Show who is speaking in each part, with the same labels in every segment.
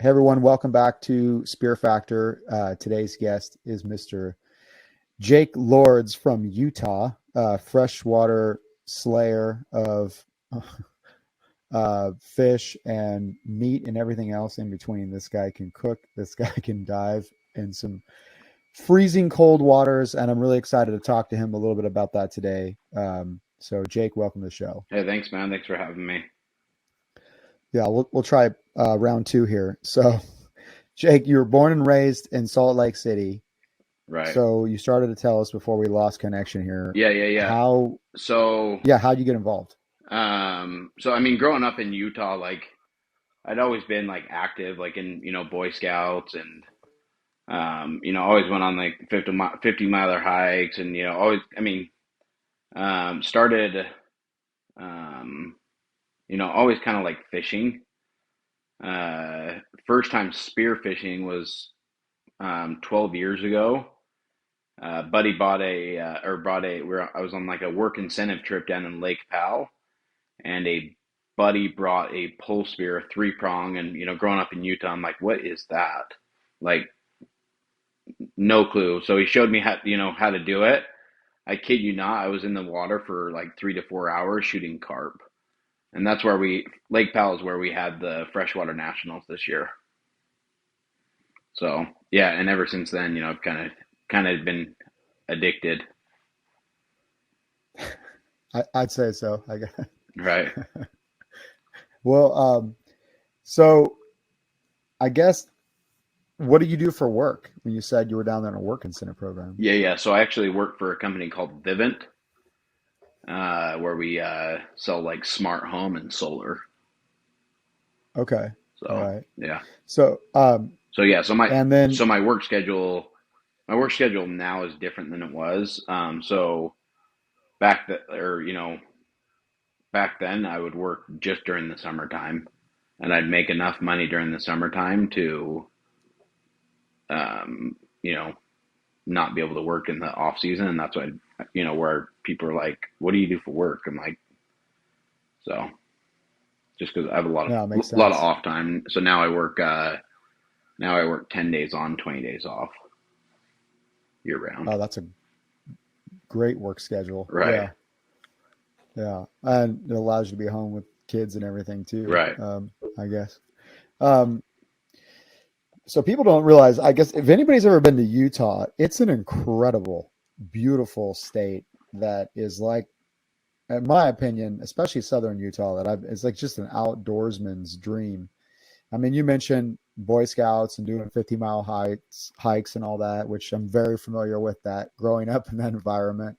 Speaker 1: Hey everyone, welcome back to Spearfactor. Today's guest is Mr. Jake Lords from Utah, freshwater slayer of fish and meat and everything else in between. This guy can cook, this guy can dive in some freezing cold waters, and I'm really excited to talk to him a little bit about that today. So Jake, welcome to the show.
Speaker 2: Hey, thanks, man. Thanks for having me.
Speaker 1: Yeah, we'll try round two here. So Jake, you were born and raised in Salt Lake City.
Speaker 2: Right.
Speaker 1: So you started to tell us before we lost connection here
Speaker 2: Yeah.
Speaker 1: how,
Speaker 2: So,
Speaker 1: yeah, how'd you get involved?
Speaker 2: so I mean, growing up in Utah, like I'd always been like active, like in Boy Scouts, and always went on like 50 miler hikes, and always, I mean, started, um, always kind of like fishing. First time spearfishing was 12 years ago. Buddy brought a I was on like a work incentive trip down in Lake Powell, and a buddy brought a pole spear, a three prong, and growing up in Utah, I'm like, what is that? Like, no clue. So he showed me how to do it. I kid you not, I was in the water for like 3 to 4 hours shooting carp, and that's where Lake Powell is where we had the freshwater nationals this year. So yeah, and ever since then, I've kind of been addicted.
Speaker 1: I'd say so. I guess.
Speaker 2: Right.
Speaker 1: Well, so I guess what do you do for work when you said you were down there in a work incentive program?
Speaker 2: Yeah. So I actually work for a company called Vivint, where we sell like smart home and solar.
Speaker 1: Okay. All
Speaker 2: So
Speaker 1: right.
Speaker 2: yeah.
Speaker 1: So,
Speaker 2: So yeah. So my
Speaker 1: and then,
Speaker 2: so my work schedule now is different than it was. So back then I would work just during the summertime, and I'd make enough money during the summertime to, um, you know, not be able to work in the off season, and that's why where people are like, "What do you do for work?" I'm like, so just because I have a lot of
Speaker 1: no, it makes sense.
Speaker 2: off time, so now I work 10 days on, 20 days off year round.
Speaker 1: Oh, that's a great work schedule.
Speaker 2: Right,
Speaker 1: Yeah. Yeah. And it allows you to be home with kids and everything too,
Speaker 2: right,
Speaker 1: I guess. Um, so people don't realize, I guess, if anybody's ever been to Utah, it's an incredible, beautiful state that is like, in my opinion, especially southern Utah, it's like just an outdoorsman's dream. I mean, you mentioned Boy Scouts and doing 50-mile hikes and all that, which I'm very familiar with that growing up in that environment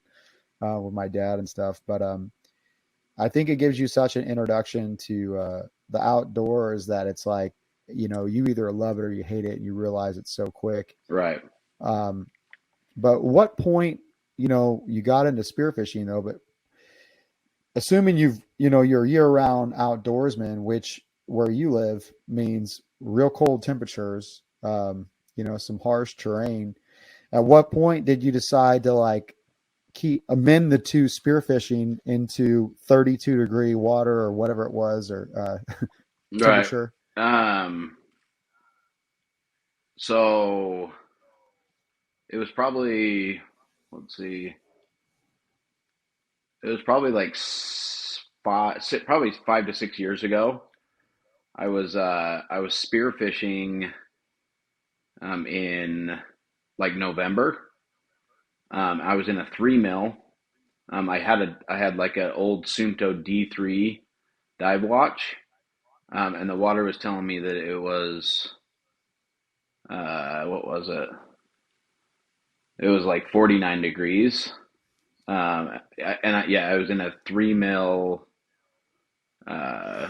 Speaker 1: with my dad and stuff. But I think it gives you such an introduction to the outdoors that it's like, you either love it or you hate it, and you realize it's so quick.
Speaker 2: right.
Speaker 1: Um, but what point, you got into spearfishing though, but assuming you're a year-round outdoorsman, which where you live means real cold temperatures, some harsh terrain. At what point did you decide to like amend the two spearfishing into 32-degree water or whatever it was or
Speaker 2: Right.
Speaker 1: temperature?
Speaker 2: Um, so it was probably, let's see, it was probably like probably 5 to 6 years ago. I was spearfishing in like November. I was in a 3 mil. I had like an old Sunto D3 dive watch, and the water was telling me that it was what was it? It was like 49 degrees. Yeah, I was in a 3 mil uh,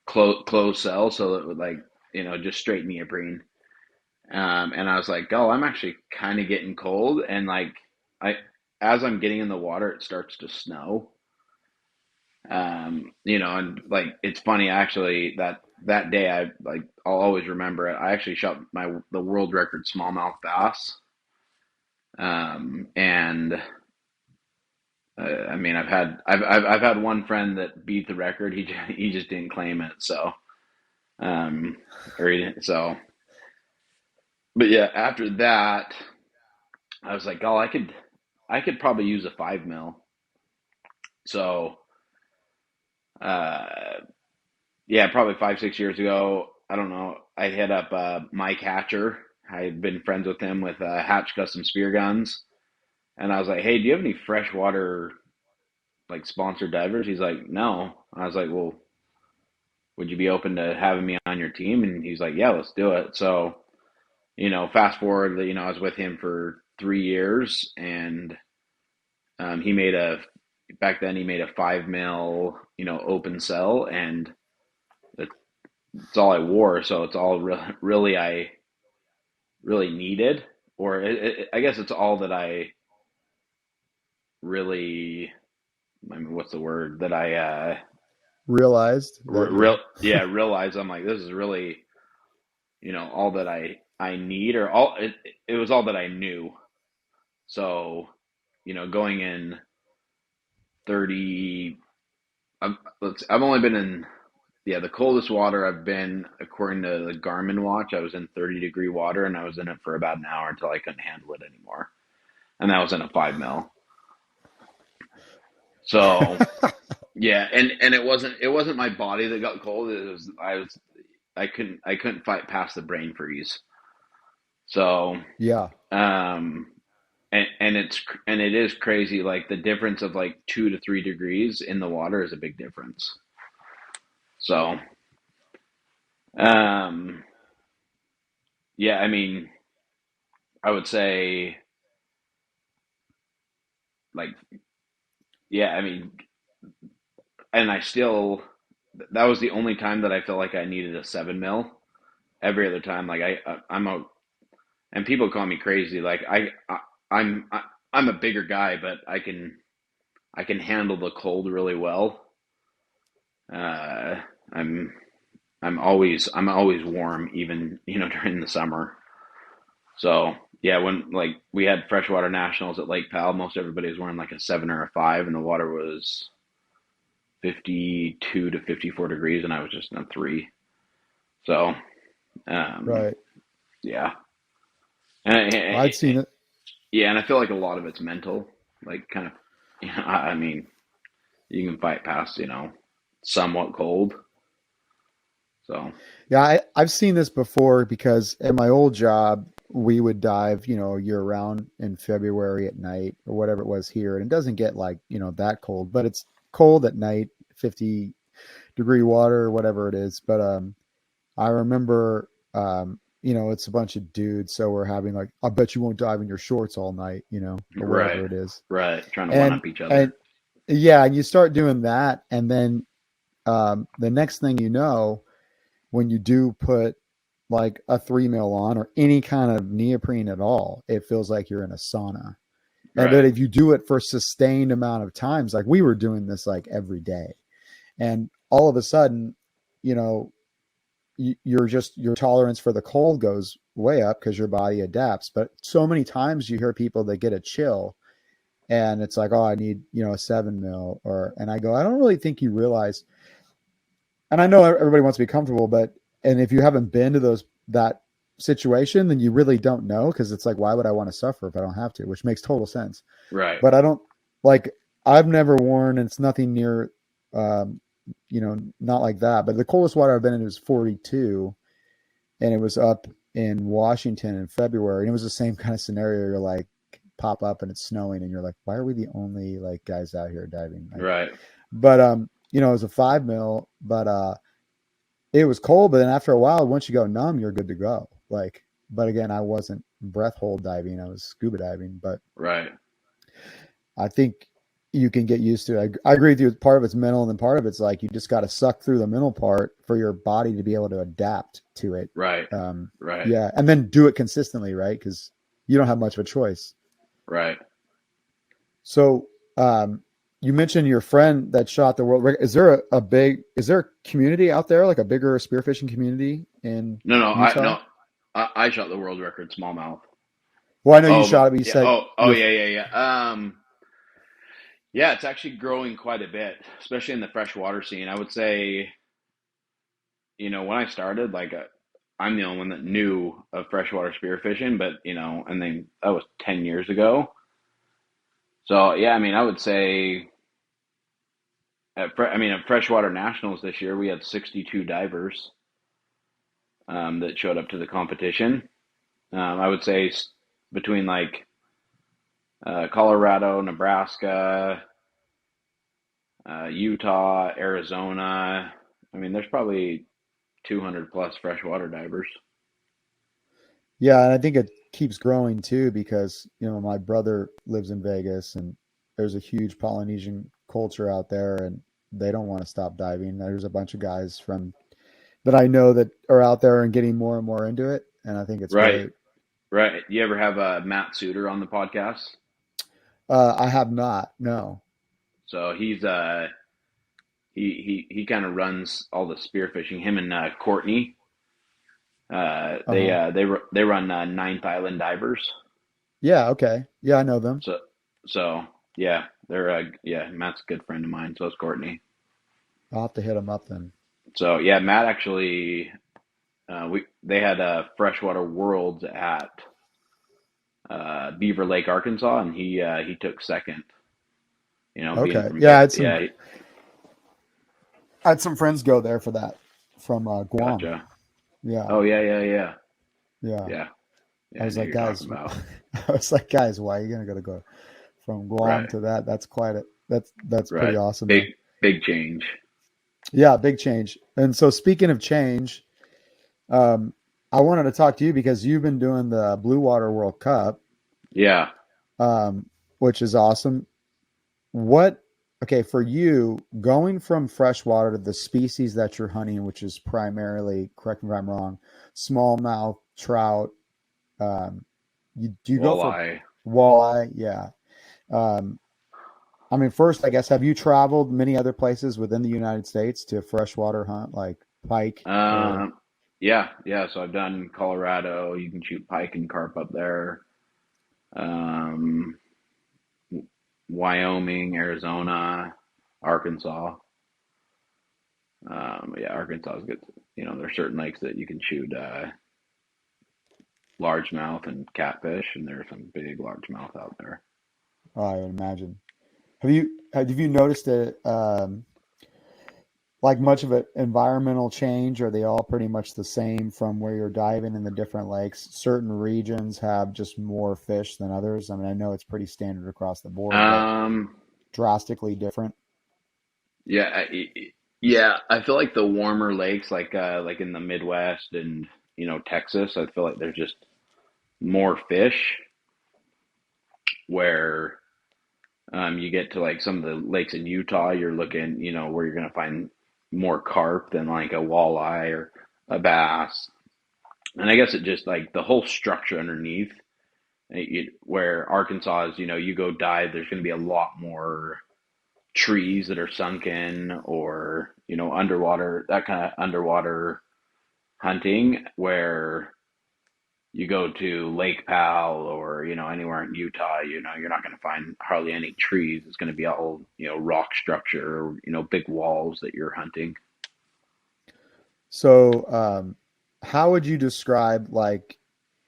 Speaker 2: closed cell, so it would like just straight neoprene. And I was like, oh, I'm actually kind of getting cold, and like I as I'm getting in the water, it starts to snow. And like it's funny actually that day I'll always remember it. I actually shot the world record smallmouth bass. And I mean, I've had one friend that beat the record. He just didn't claim it. So Um, so, but yeah, after that, I was like, oh, I could probably use a 5 mil. So, uh, yeah, probably 5, 6 years ago. I don't know. I hit up Mike Hatcher. I had been friends with him with Hatch Custom Spear Guns, and I was like, "Hey, do you have any freshwater like sponsored divers?" He's like, "No." I was like, "Well, would you be open to having me on your team?" And he's like, "Yeah, let's do it." So, fast forward, I was with him for 3 years, and he made a back then he made a 5 mil, open cell, and it's all I wore, so it's all really I really needed, or I guess it's all that I really, I mean, what's the word that I
Speaker 1: Realized that you
Speaker 2: yeah, realized. I'm like, this is really, all that I need, or all it was all that I knew. So, going in 30, I've only been in, yeah, the coldest water I've been, according to the Garmin watch, I was in 30-degree water, and I was in it for about an hour until I couldn't handle it anymore, and that was in a 5 mil. So yeah, and it wasn't my body that got cold. It was I couldn't fight past the brain freeze. So
Speaker 1: yeah.
Speaker 2: um and it is crazy. Like the difference of like 2 to 3 degrees in the water is a big difference. So um yeah, I mean, I would say, like, yeah, I mean, and I still, that was the only time that I felt like I needed a 7 mil. Every other time, like I'm a and people call me crazy. Like I'm I'm a bigger guy, but I can handle the cold really well. Uh, I'm I'm always warm, even during the summer. So yeah, when like we had freshwater nationals at Lake Powell, most everybody was wearing like a 7 or a 5, and the water was 52 to 54 degrees, and I was just in a 3. So um,
Speaker 1: Right.
Speaker 2: yeah, and
Speaker 1: I'd seen it.
Speaker 2: yeah, and I feel like a lot of it's mental, like kind of. I mean, you can fight past, somewhat cold. So
Speaker 1: Yeah, I've seen this before because at my old job, we would dive, year round in February at night or whatever it was here. And it doesn't get like, that cold, but it's cold at night, 50-degree water or whatever it is. But I remember, it's a bunch of dudes. So we're having like, I bet you won't dive in your shorts all night, or
Speaker 2: right,
Speaker 1: whatever it is.
Speaker 2: right, trying to one
Speaker 1: And,
Speaker 2: up each
Speaker 1: and
Speaker 2: other.
Speaker 1: yeah, and you start doing that. And then the next thing you know, when you do put like a 3 mil on or any kind of neoprene at all, it feels like you're in a sauna. And but
Speaker 2: Right,
Speaker 1: if you do it for sustained amount of times, like we were doing this like every day, and all of a sudden, you know, your tolerance for the cold goes way up because your body adapts. But so many times you hear people that get a chill and it's like, oh, I need, a 7 mil and I go, I don't really think you realize, and I know everybody wants to be comfortable, but and if you haven't been to that situation, then you really don't know because it's like, why would I want to suffer if I don't have to? Which makes total sense.
Speaker 2: right,
Speaker 1: But I don't like I've never worn, and it's nothing near, um, not like that. But the coldest water I've been in was 42, and it was up in Washington in February, and it was the same kind of scenario. You're like pop up and it's snowing, and you're like, why are we the only like guys out here diving? Like,
Speaker 2: right,
Speaker 1: but it was a 5 mil, but it was cold. But then after a while, once you go numb, you're good to go. Like, but again, I wasn't breath hold diving; I was scuba diving. But
Speaker 2: right,
Speaker 1: I think you can get used to it. I agree with you. Part of it's mental, and then part of it's like you just got to suck through the mental part for your body to be able to adapt to it.
Speaker 2: right,
Speaker 1: Um,
Speaker 2: right,
Speaker 1: yeah, and then do it consistently, right? Because you don't have much of a choice.
Speaker 2: right.
Speaker 1: So, you mentioned your friend that shot the world record. Is there a community out there, like a bigger spearfishing community in
Speaker 2: No, no,
Speaker 1: Utah?
Speaker 2: no, I shot the world record smallmouth.
Speaker 1: Well, I know you
Speaker 2: Oh,
Speaker 1: shot it, but you
Speaker 2: yeah.
Speaker 1: said
Speaker 2: Oh,
Speaker 1: your
Speaker 2: yeah, yeah, yeah. Yeah, it's actually growing quite a bit, especially in the freshwater scene. I would say when I started, I'm the only one that knew of freshwater spearfishing, but and then that was 10 years ago. So yeah, I mean, I would say at freshwater nationals this year, we had 62 divers that showed up to the competition. I would say between Colorado, Nebraska, Utah, Arizona. I mean, there's probably 200 plus freshwater divers.
Speaker 1: Yeah, and I think it keeps growing too because, my brother lives in Vegas and there's a huge Polynesian culture out there and they don't want to stop diving. There's a bunch of guys from that I know that are out there and getting more and more into it, and I think it's
Speaker 2: Right,
Speaker 1: great.
Speaker 2: right. You ever have Matt Suter on the podcast?
Speaker 1: I have not, no.
Speaker 2: So he kind of runs all the spearfishing. Him and Courtney,
Speaker 1: Uh-huh.
Speaker 2: they run Ninth Island Divers.
Speaker 1: Yeah, okay. Yeah, I know them.
Speaker 2: So so yeah, they're yeah, Matt's a good friend of mine. So is Courtney.
Speaker 1: I'll have to hit them up then.
Speaker 2: So yeah, Matt actually we they had freshwater worlds at Beaver Lake, Arkansas, and he took second. Being
Speaker 1: Okay.
Speaker 2: from
Speaker 1: Yeah,
Speaker 2: yeah,
Speaker 1: I had some friends go there for that from Guam.
Speaker 2: gotcha.
Speaker 1: Yeah.
Speaker 2: Oh yeah, yeah, yeah,
Speaker 1: Yeah.
Speaker 2: yeah,
Speaker 1: I
Speaker 2: yeah. I
Speaker 1: was
Speaker 2: know who
Speaker 1: like,
Speaker 2: you're talking
Speaker 1: guys,
Speaker 2: about.
Speaker 1: I was like, guys, why are you gonna go from Guam
Speaker 2: Right,
Speaker 1: to that? That's quite a that's pretty
Speaker 2: right.
Speaker 1: awesome
Speaker 2: Big
Speaker 1: though.
Speaker 2: big change.
Speaker 1: Yeah, big change. And so speaking of change, um, I wanted to talk to you because you've been doing the Blue Water World Cup,
Speaker 2: Yeah.
Speaker 1: um, which is awesome. What, okay, for you, going from freshwater to the species that you're hunting, which is primarily, correct me if I'm wrong, smallmouth, trout, do you go for
Speaker 2: Walleye.
Speaker 1: walleye? Yeah. Um, I mean, first, I guess, have you traveled many other places within the United States to freshwater hunt, like pike or?
Speaker 2: Um, yeah, yeah. So I've done Colorado. You can shoot pike and carp up there. Um, Wyoming, Arizona, Arkansas. Yeah, Arkansas is good. There's certain lakes that you can shoot largemouth and catfish, and there's some big largemouth out there.
Speaker 1: Oh, I would imagine. Have you noticed it? Like much of an environmental change? Are they all pretty much the same from where you're diving in the different lakes? Certain regions have just more fish than others. I mean, I know it's pretty standard across the board, but
Speaker 2: Um,
Speaker 1: drastically different.
Speaker 2: yeah, yeah. I feel like the warmer lakes, like in the Midwest and Texas, I feel like there's just more fish. Where you get to like some of the lakes in Utah, you're looking, where you're gonna find more carp than like a walleye or a bass. And I guess it just like the whole structure underneath, where Arkansas is, you go dive, there's going to be a lot more trees that are sunken or, underwater, that kind of underwater hunting, where you go to Lake Powell or, anywhere in Utah, you're not going to find hardly any trees. It's going to be all, rock structure or, big walls that you're hunting.
Speaker 1: So, how would you describe like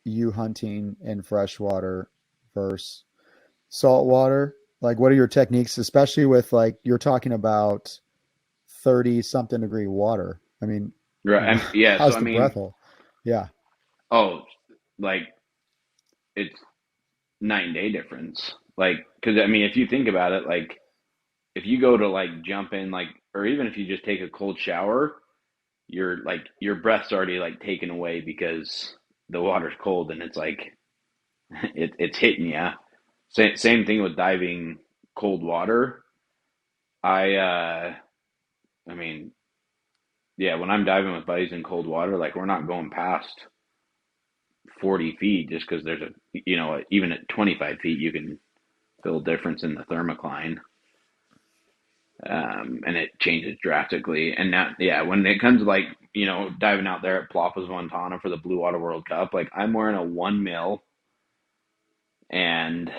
Speaker 1: you hunting in freshwater versus saltwater? Like, what are your techniques, especially with like you're talking about 30 something degree water? I mean,
Speaker 2: Right. Yeah. So,
Speaker 1: how's
Speaker 2: I
Speaker 1: the breath
Speaker 2: mean,
Speaker 1: hold? Yeah.
Speaker 2: oh, like it's night and day difference. Like, because I mean, if you think about it, like if you go to like jump in, like, or even if you just take a cold shower, your breath's already like taken away because the water's cold and it's like it's hitting you. Same thing with diving cold water. I I mean, yeah, when I'm diving with buddies in cold water, like we're not going past 40 feet just because there's even at 25 feet you can feel a difference in the thermocline. And it changes drastically. And now, yeah, when it comes to like diving out there at Plapas, Montana for the Blue Water World Cup, like I'm wearing a 1 mil, and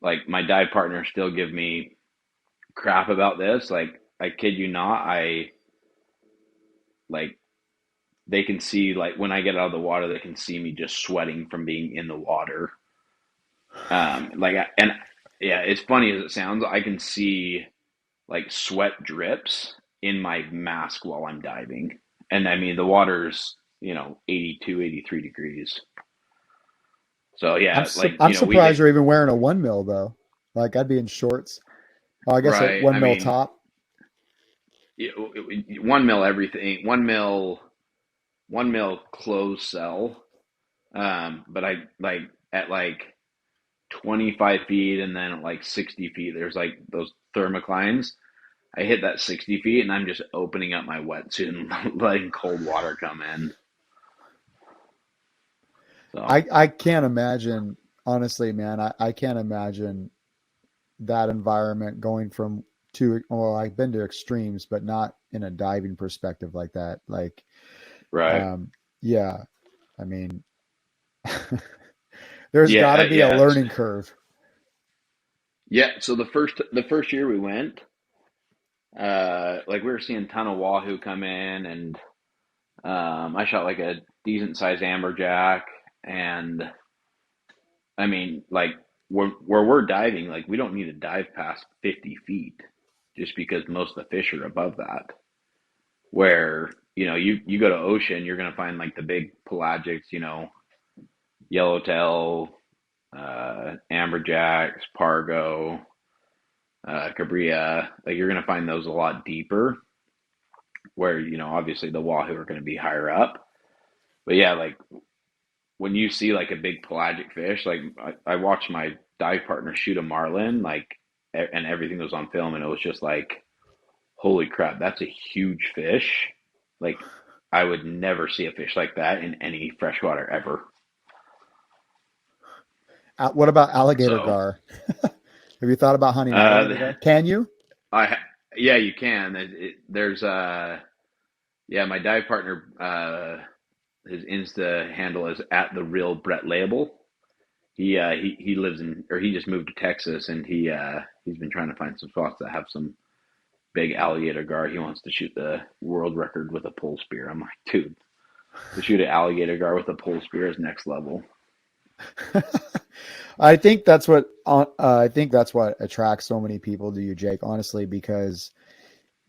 Speaker 2: like my dive partners still give me crap about this. Like I kid you not, I like they can see like when I get out of the water, they can see me just sweating from being in the water. And yeah, it's funny as it sounds. I can see like sweat drips in my mask while I'm diving, and I mean the water's 82, 83 degrees. So yeah, like
Speaker 1: I'm
Speaker 2: we get
Speaker 1: surprised you're even wearing a 1 mil though. Like I'd be in shorts. Oh, I guess a
Speaker 2: right. I
Speaker 1: 1 mil
Speaker 2: mean,
Speaker 1: top.
Speaker 2: 1 mil everything, 1 mil, 1 mil closed cell. But I like at like 25 feet and then at like 60 feet, there's like those thermoclines. I hit that 60 feet and I'm just opening up my wetsuit and letting cold water come in. So,
Speaker 1: I can't imagine, honestly, man. I can't imagine that environment going from two. Well, I've been to extremes, but not in a diving perspective like that. Like,
Speaker 2: right.
Speaker 1: um, yeah, I mean, there's
Speaker 2: Yeah,
Speaker 1: got to be a
Speaker 2: yeah.
Speaker 1: learning curve.
Speaker 2: Yeah, so the first year we went, like we were seeing a ton of wahoo come in, and I shot like a decent sized amberjack, and I mean, like where we're diving, like we don't need to dive past 50 feet, just because most of the fish are above that. Where you go to ocean, you're gonna find like the big pelagics, yellowtail, amberjacks, pargo, cabria. Like you're gonna find those a lot deeper. Where obviously the wahoo are gonna be higher up. But yeah, like when you see like a big pelagic fish, like I watched my dive partner shoot a marlin, like, and everything was on film, and it was just like, holy crap, that's a huge fish. Like, I would never see a fish like that in any freshwater ever.
Speaker 1: What about alligator
Speaker 2: So,
Speaker 1: gar? Have you thought about hunting
Speaker 2: uh,
Speaker 1: alligator gar? Can you?
Speaker 2: I yeah, you can. There's yeah, my dive partner, his Insta handle is at the real Brett Label. He lives in, or he just moved to Texas, and he's been trying to find some spots that have some big alligator gar. He wants to shoot the world record with a pole spear. I'm like, dude, to shoot an alligator gar with a pole spear is next level.
Speaker 1: I think that's what attracts so many people to you, Jake. Honestly, because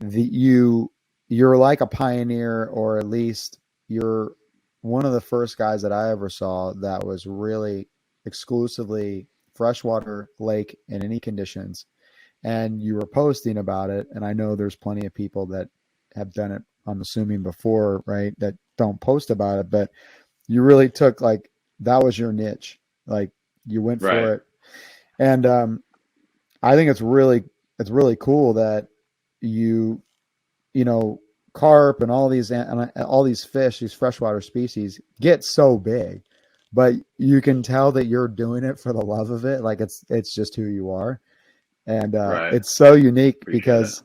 Speaker 1: the you're like a pioneer, or at least you're one of the first guys that I ever saw that was really exclusively freshwater lake in any conditions, and you were posting about it. And I know there's plenty of people that have done it, I'm assuming, before, right, that don't post about it, but you really took, like, that was your niche, like you went
Speaker 2: Right,
Speaker 1: for it. And I think it's really cool that you you know, carp and all these fish, these freshwater species get so big, but you can tell that you're doing it for the love of it. Like it's just who you are, and
Speaker 2: right.
Speaker 1: it's so unique
Speaker 2: Appreciate it.
Speaker 1: because,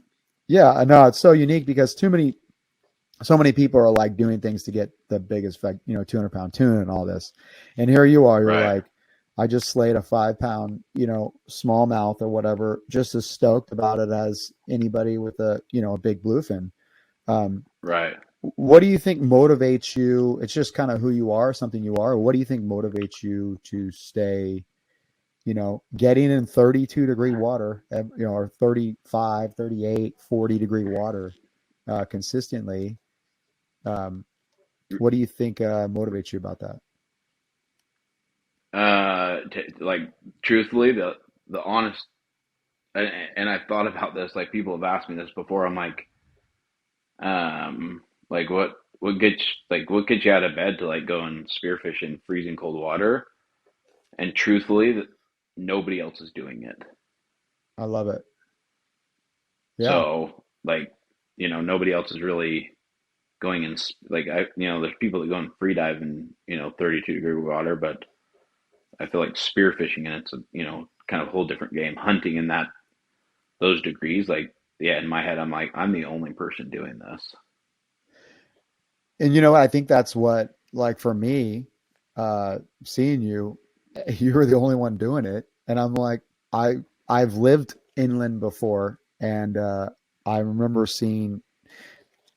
Speaker 1: yeah, I know it's so unique because so many people are like doing things to get the biggest, like, 200-pound tuna and all this, and here you are, you're
Speaker 2: Right,
Speaker 1: like, I just slayed a 5 pound, smallmouth or whatever, just as stoked about it as anybody with a big bluefin. Um,
Speaker 2: right.
Speaker 1: what do you think motivates you? It's just kind of who you are, something you are. What do you think motivates you to stay, getting in 32-degree water, or 35, 38, 40-degree water consistently? Um, what do you think motivates you about that?
Speaker 2: Like truthfully, the honest, and I've thought about this. Like people have asked me this before. I'm like what gets you out of bed to like go and spearfish in freezing cold water? And truthfully, nobody else is doing it.
Speaker 1: I love it. Yeah.
Speaker 2: So like, nobody else is really going in like there's people that go and free dive in 32-degree water, but I feel like spearfishing, and it's a kind of a whole different game. Hunting in those degrees, like, yeah, in my head, I'm like, I'm the only person doing this.
Speaker 1: And I think that's what, like, for me, seeing you, you were the only one doing it. And I'm like, I've lived inland before, and I remember seeing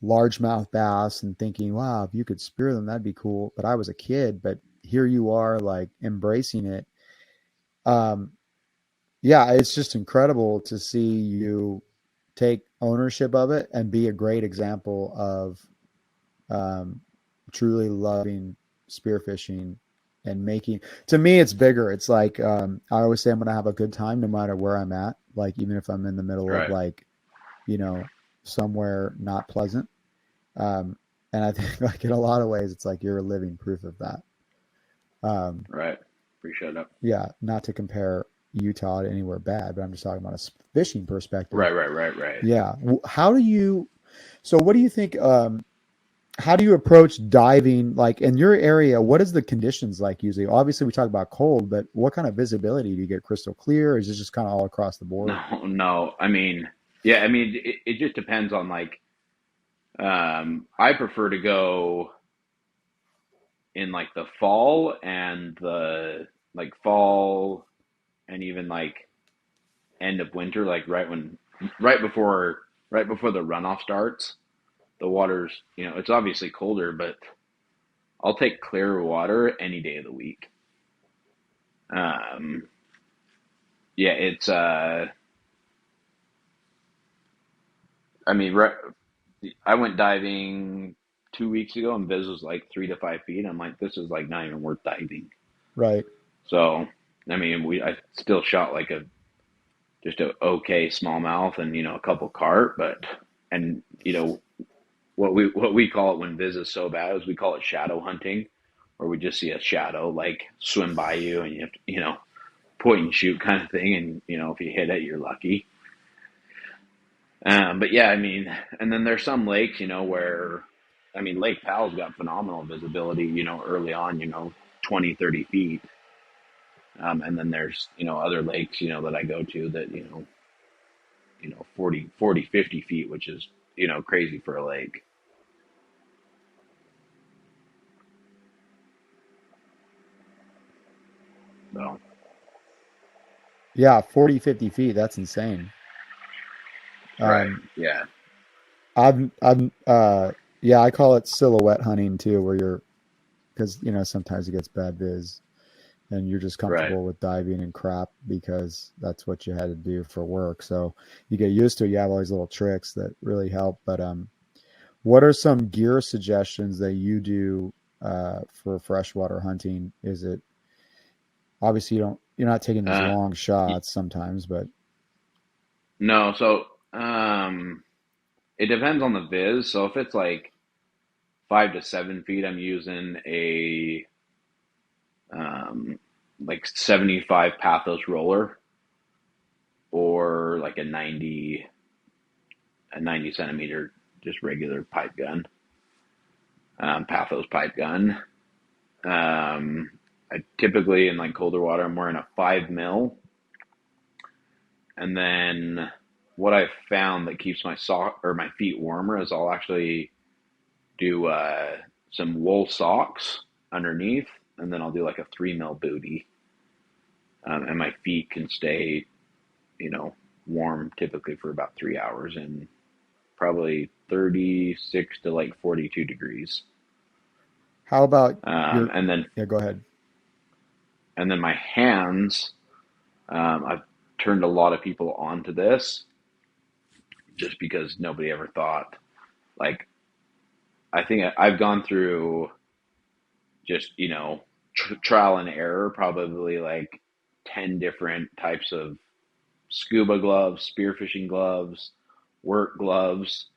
Speaker 1: largemouth bass and thinking, wow, if you could spear them, that'd be cool. But I was a kid, but here you are like embracing it. Um, yeah, it's just incredible to see you take ownership of it and be a great example of um, truly loving spearfishing and making. To me, it's bigger. It's like I always say, I'm going to have a good time no matter where I'm at. Like even if I'm in the middle of
Speaker 2: Right.
Speaker 1: like you know somewhere not pleasant. Um, and I think like in a lot of ways, it's like you're a living proof of that. Um,
Speaker 2: Right. Appreciate it.
Speaker 1: yeah, not to compare Utah to anywhere bad, but I'm just talking about a fishing perspective.
Speaker 2: Right. Right. Right. Right.
Speaker 1: Yeah. How do you, so what do you think, how do you approach diving? Like in your area, what is the conditions like usually? Obviously we talk about cold, but what kind of visibility do you get? Crystal clear? Or is it just kind of all across the board?
Speaker 2: No. No. I mean, yeah. I mean, it just depends on like. I prefer to go in like the fall and the like fall and even like end of winter, like right before right before the runoff starts. The water's, it's obviously colder, but I'll take clear water any day of the week. Um, yeah, it's I mean, I went diving 2 weeks ago and Biz was like 3 to 5 feet. I'm like, this is like not even worth diving.
Speaker 1: Right.
Speaker 2: So, I mean, I still shot like just a okay smallmouth and a couple carp, but and what we call it when Biz is so bad is we call it shadow hunting, where we just see a shadow like swim by you and you have to point and shoot kind of thing, and if you hit it, you're lucky. But yeah, I mean, and then there's some lakes, where, I mean, Lake Powell's got phenomenal visibility, early on, 20, 30 feet. And then there's, other lakes, that I go to that, 40, 50 feet, which is, crazy for a lake. So,
Speaker 1: Yeah. 40, 50 feet. That's insane.
Speaker 2: right.
Speaker 1: Um,
Speaker 2: Yeah.
Speaker 1: yeah, I call it silhouette hunting too, where you're, because, sometimes it gets bad viz and you're just
Speaker 2: Right.
Speaker 1: comfortable with diving and crap because that's what you had to do for work. So you get used to it. You have all these little tricks that really help. But what are some gear suggestions that you do for freshwater hunting? Is it obviously you're not taking these
Speaker 2: Uh,
Speaker 1: long shots sometimes, but
Speaker 2: no, so, it depends on the viz. So if it's like 5 to 7 feet, I'm using um, like 75 Pathos roller, or like a 90 centimeter just regular pipe gun, Pathos pipe gun. I typically in like colder water, I'm wearing a 5 mil, and then what I've found that keeps my sock or my feet warmer is I'll actually do some wool socks underneath, and then I'll do like a 3 mil booty, and my feet can stay, you know, warm typically for about 3 hours in probably 36 to like 42 degrees.
Speaker 1: how about
Speaker 2: Um,
Speaker 1: your,
Speaker 2: and then
Speaker 1: yeah, go ahead.
Speaker 2: and then my hands, I've turned a lot of people onto this just because nobody ever thought, like, I think I've gone through just, trial and error, probably like 10 different types of scuba gloves, spearfishing gloves, work gloves.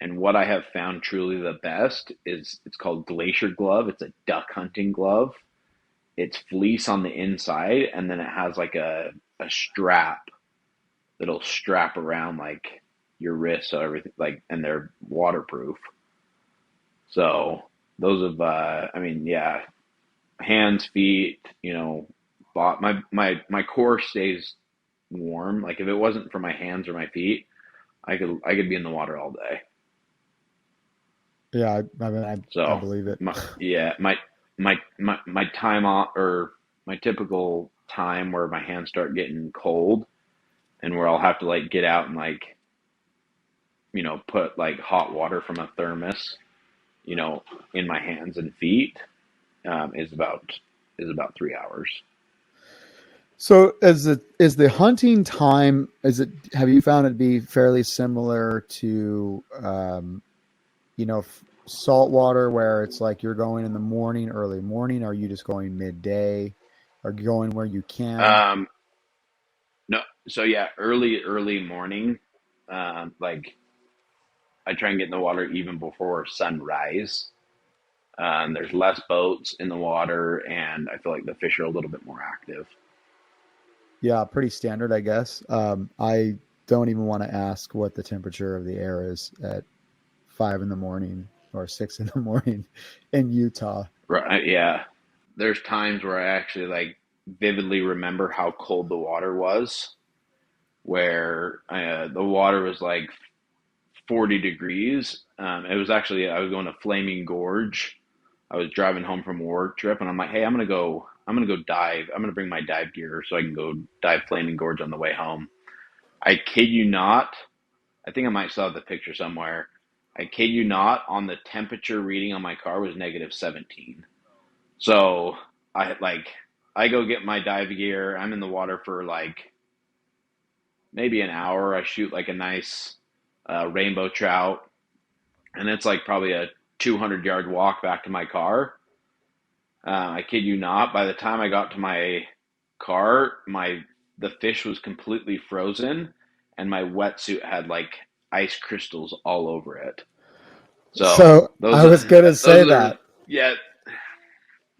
Speaker 2: And what I have found truly the best is it's called Glacier Glove. It's a duck hunting glove. It's fleece on the inside, and then it has like a strap that'll strap around like your wrist, so everything like, and they're waterproof. So those of, I mean, yeah, hands, feet, my core stays warm. Like if it wasn't for my hands or my feet, I could be in the water all day.
Speaker 1: Yeah, I mean, I
Speaker 2: So
Speaker 1: believe it.
Speaker 2: yeah, my time off, or my typical time where my hands start getting cold and where I'll have to like get out and like put like hot water from a thermos, in my hands and feet, is about 3 hours.
Speaker 1: So is the hunting time, have you found it to be fairly similar to saltwater, where it's like you're going in the morning, early morning? Are you just going midday? Are you going where you can?
Speaker 2: Um, no, so yeah, early morning. Like I try and get in the water even before sunrise. There's less boats in the water, and I feel like the fish are a little bit more active.
Speaker 1: Yeah, pretty standard, I guess. I don't even want to ask what the temperature of the air is at 5 in the morning or 6 in the morning in Utah.
Speaker 2: Right? Yeah. There's times where I actually like vividly remember how cold the water was, where the water was like 40 degrees. It was actually I was going to Flaming Gorge. I was driving home from a work trip, and I'm like, hey, I'm gonna go dive. I'm gonna bring my dive gear so I can go dive Flaming Gorge on the way home. I kid you not. I think I might still have the picture somewhere. I kid you not. On the temperature reading on my car was negative 17. So I go get my dive gear. I'm in the water for like maybe an hour. I shoot like a nice rainbow trout, and it's like probably a 200-yard walk back to my car. I kid you not. By the time I got to my car, the fish was completely frozen, and my wetsuit had like ice crystals all over it. So
Speaker 1: So
Speaker 2: those
Speaker 1: I was
Speaker 2: are
Speaker 1: gonna say
Speaker 2: those are
Speaker 1: that.
Speaker 2: yeah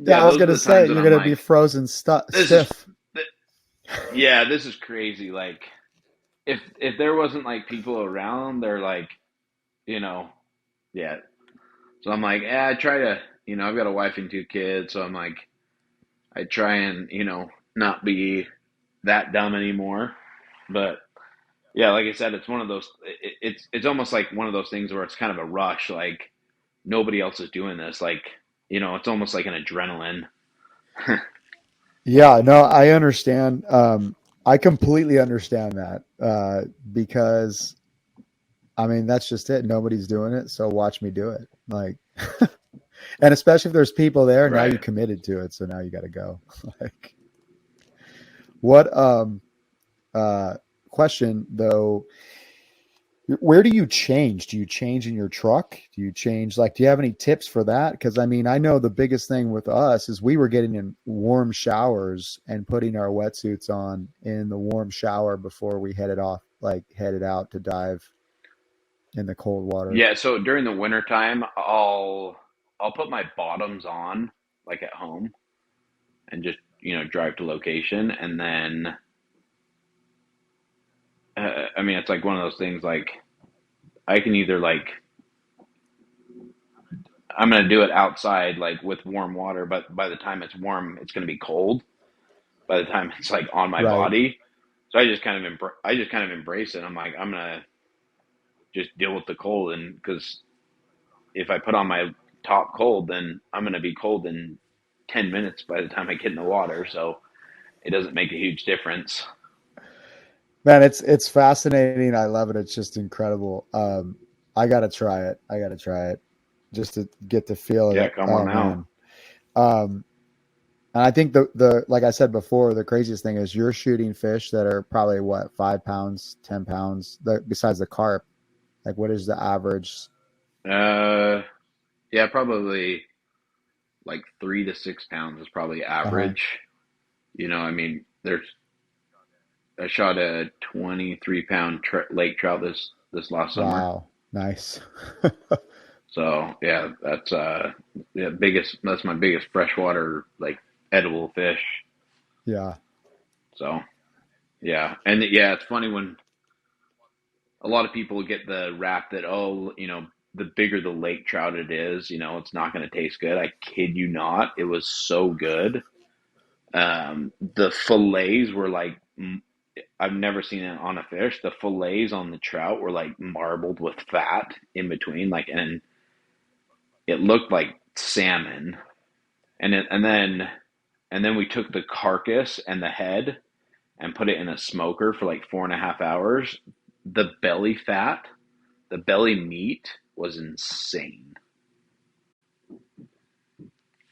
Speaker 1: Yeah,
Speaker 2: yeah
Speaker 1: I was
Speaker 2: those are
Speaker 1: gonna
Speaker 2: the times
Speaker 1: say
Speaker 2: that
Speaker 1: you're
Speaker 2: I'm
Speaker 1: gonna be
Speaker 2: like,
Speaker 1: frozen
Speaker 2: this is
Speaker 1: stiff.
Speaker 2: yeah, this is crazy. Like if there wasn't like people around, they're like, you know, yeah. So I'm like, I try to, I've got a wife and two kids, so I'm like, I try and, not be that dumb anymore. But yeah, like I said, it's one of those. It's almost like one of those things where it's kind of a rush. Like nobody else is doing this. Like it's almost like an adrenaline.
Speaker 1: Yeah, no, I understand. I completely understand that because I mean that's just it. Nobody's doing it, so watch me do it. Like, and especially if there's people there, now you
Speaker 2: Right.
Speaker 1: committed to it, so now you got to go. Like, what uh question though? Where do you change? Do you change in your truck? Do you change, like, do you have any tips for that? Because I mean, I know the biggest thing with us is we were getting in warm showers and putting our wetsuits on in the warm shower before we headed out to dive in the cold water.
Speaker 2: Yeah. So during the winter time, I'll put my bottoms on like at home and just drive to location, and then I mean it's like one of those things like I can either like I'm gonna do it outside like with warm water, but by the time it's warm, it's gonna be cold. By the time it's like on my
Speaker 1: Right.
Speaker 2: body, so I just kind of embrace it. I'm like I'm gonna just deal with the cold, and because if I put on my top cold, then I'm gonna be cold in 10 minutes by the time I get in the water. So it doesn't make a huge difference.
Speaker 1: Man, it's fascinating. I love it. It's just incredible. I gotta try it. I gotta try it just to get the feel of
Speaker 2: Yeah,
Speaker 1: it.
Speaker 2: come
Speaker 1: Oh
Speaker 2: on out.
Speaker 1: man. Um, And I think the like I said before, the craziest thing is you're shooting fish that are probably what, 5 pounds, 10 pounds. Besides the carp, like what is the average?
Speaker 2: Uh, yeah, probably like 3 to 6 pounds is probably
Speaker 1: Uh huh.
Speaker 2: average. I mean, I shot a 23-pound lake trout this last summer.
Speaker 1: Wow, nice.
Speaker 2: So yeah, that's my biggest freshwater like edible fish.
Speaker 1: Yeah.
Speaker 2: So yeah, and yeah, it's funny when a lot of people get the rap that, oh, the bigger the lake trout it is, it's not going to taste good. I kid you not, it was so good. The fillets were like I've never seen it on a fish. The fillets on the trout were like marbled with fat in between, like, and it looked like salmon. And then we took the carcass and the head and put it in a smoker for like 4.5 hours. The belly fat the belly meat was insane.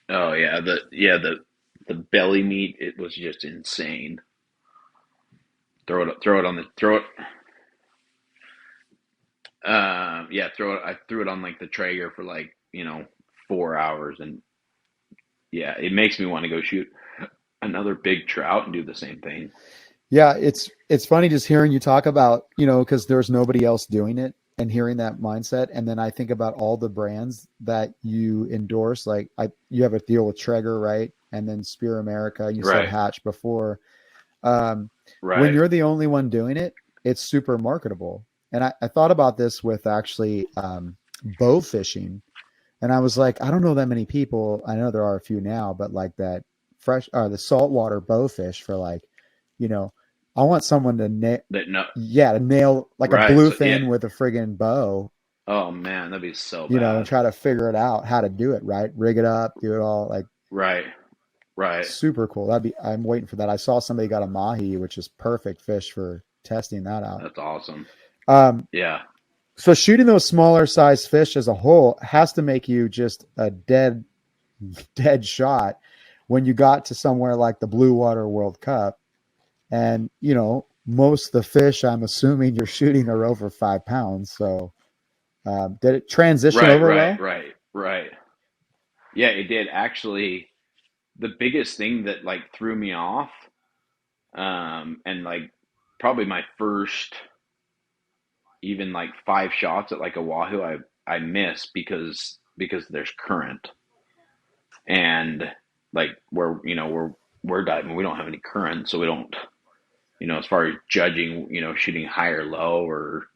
Speaker 2: Oh yeah, the belly meat, it was just insane. Throw it on the throw it. Yeah, throw it. I threw it on like the Traeger for like 4 hours, and yeah, it makes me want to go shoot another big trout and do the same thing.
Speaker 1: Yeah, it's funny just hearing you talk about, because there's nobody else doing it and hearing that mindset. And then I think about all the brands that you endorse. Like you have a deal with Traeger, right? And then Spear America. You said
Speaker 2: Right,
Speaker 1: Hatch before. Um, when
Speaker 2: right,
Speaker 1: you're the only one doing it, it's super marketable. And I thought about this with actually bow fishing. And I was like, I don't know that many people. I know there are a few now, but like that the saltwater bowfish for like, you know, I want someone to
Speaker 2: that no,
Speaker 1: to nail like a
Speaker 2: right. So yeah.
Speaker 1: bluefin with a friggin' bow,
Speaker 2: Oh man, that'd be so
Speaker 1: and
Speaker 2: bad.
Speaker 1: try to figure it out how to do it right, rig it up, do it all like
Speaker 2: Right, right.
Speaker 1: super cool. I'm waiting for that. I saw somebody got a mahi, which is perfect fish for testing that out.
Speaker 2: That's awesome.
Speaker 1: Um,
Speaker 2: Yeah.
Speaker 1: so shooting those smaller size fish as a whole has to make you just a dead shot when you got to somewhere like the Blue Water World Cup. And, most of the fish I'm assuming you're shooting are over 5 pounds. So did it transition
Speaker 2: Right,
Speaker 1: over
Speaker 2: right,
Speaker 1: well?
Speaker 2: right, right. Yeah, it did actually. The biggest thing that like threw me off, and like probably my first even like 5 shots at like a wahoo, I missed because there's current, and like where we're diving, we don't have any current, so we don't, as far as judging, shooting high or low, or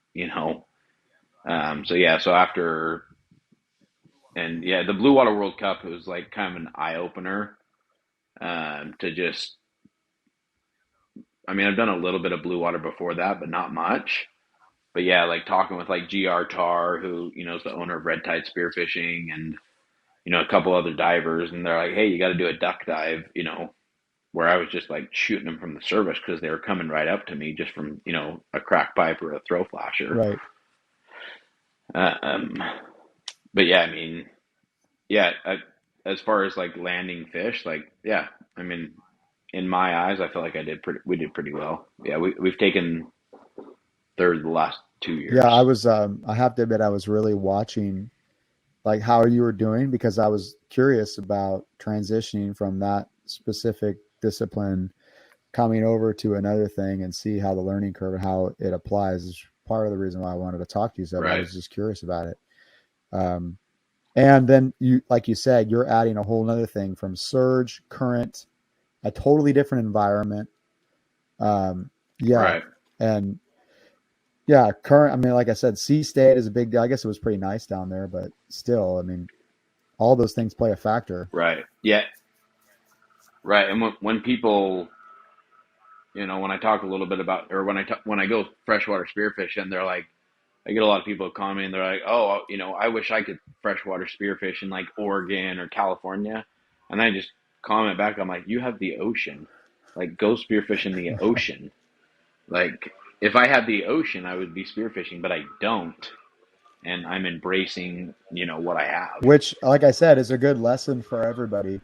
Speaker 2: so yeah, so after, and yeah, the Blue Water World Cup, it was like kind of an eye opener, to just, I mean, I've done a little bit of blue water before that, but not much. But yeah, like talking with like GR Tar, who is the owner of Red Tide Spearfishing, and a couple other divers, and they're like, "Hey, you got to do a duck dive," where I was just like shooting them from the service because they were coming right up to me just from a crack pipe or a throw flasher.
Speaker 1: Right.
Speaker 2: Uh, um, but yeah, I mean, yeah, as far as like landing fish, like yeah, I mean, in my eyes, I feel like we did pretty well. Yeah, we've taken third the last two
Speaker 1: Yeah,
Speaker 2: years.
Speaker 1: I have to admit, I was really watching like how you were doing because I was curious about transitioning from that specific discipline coming over to another thing and see how the learning curve and how it applies is part of the reason why I wanted to talk to you. So I
Speaker 2: Right,
Speaker 1: was just curious about it. Um, and then like you said, you're adding a whole nother thing from surge, current, a totally different environment. Um, yeah.
Speaker 2: right,
Speaker 1: And yeah, current, I mean, like I said, sea state is a big deal. I guess it was pretty nice down there, but still, I mean, all those things play a factor.
Speaker 2: right. Yeah, right. And when people, when I talk a little bit about, or when I go freshwater spearfishing, they're like, I get a lot of people commenting. They're like, "Oh, I wish I could freshwater spearfish in like Oregon or California," and I just comment back. I'm like, "You have the ocean. Like, go spearfish in the ocean. Like, if I had the ocean, I would be spearfishing, but I don't, and I'm embracing, what I have."
Speaker 1: Which, like I said, is a good lesson for everybody.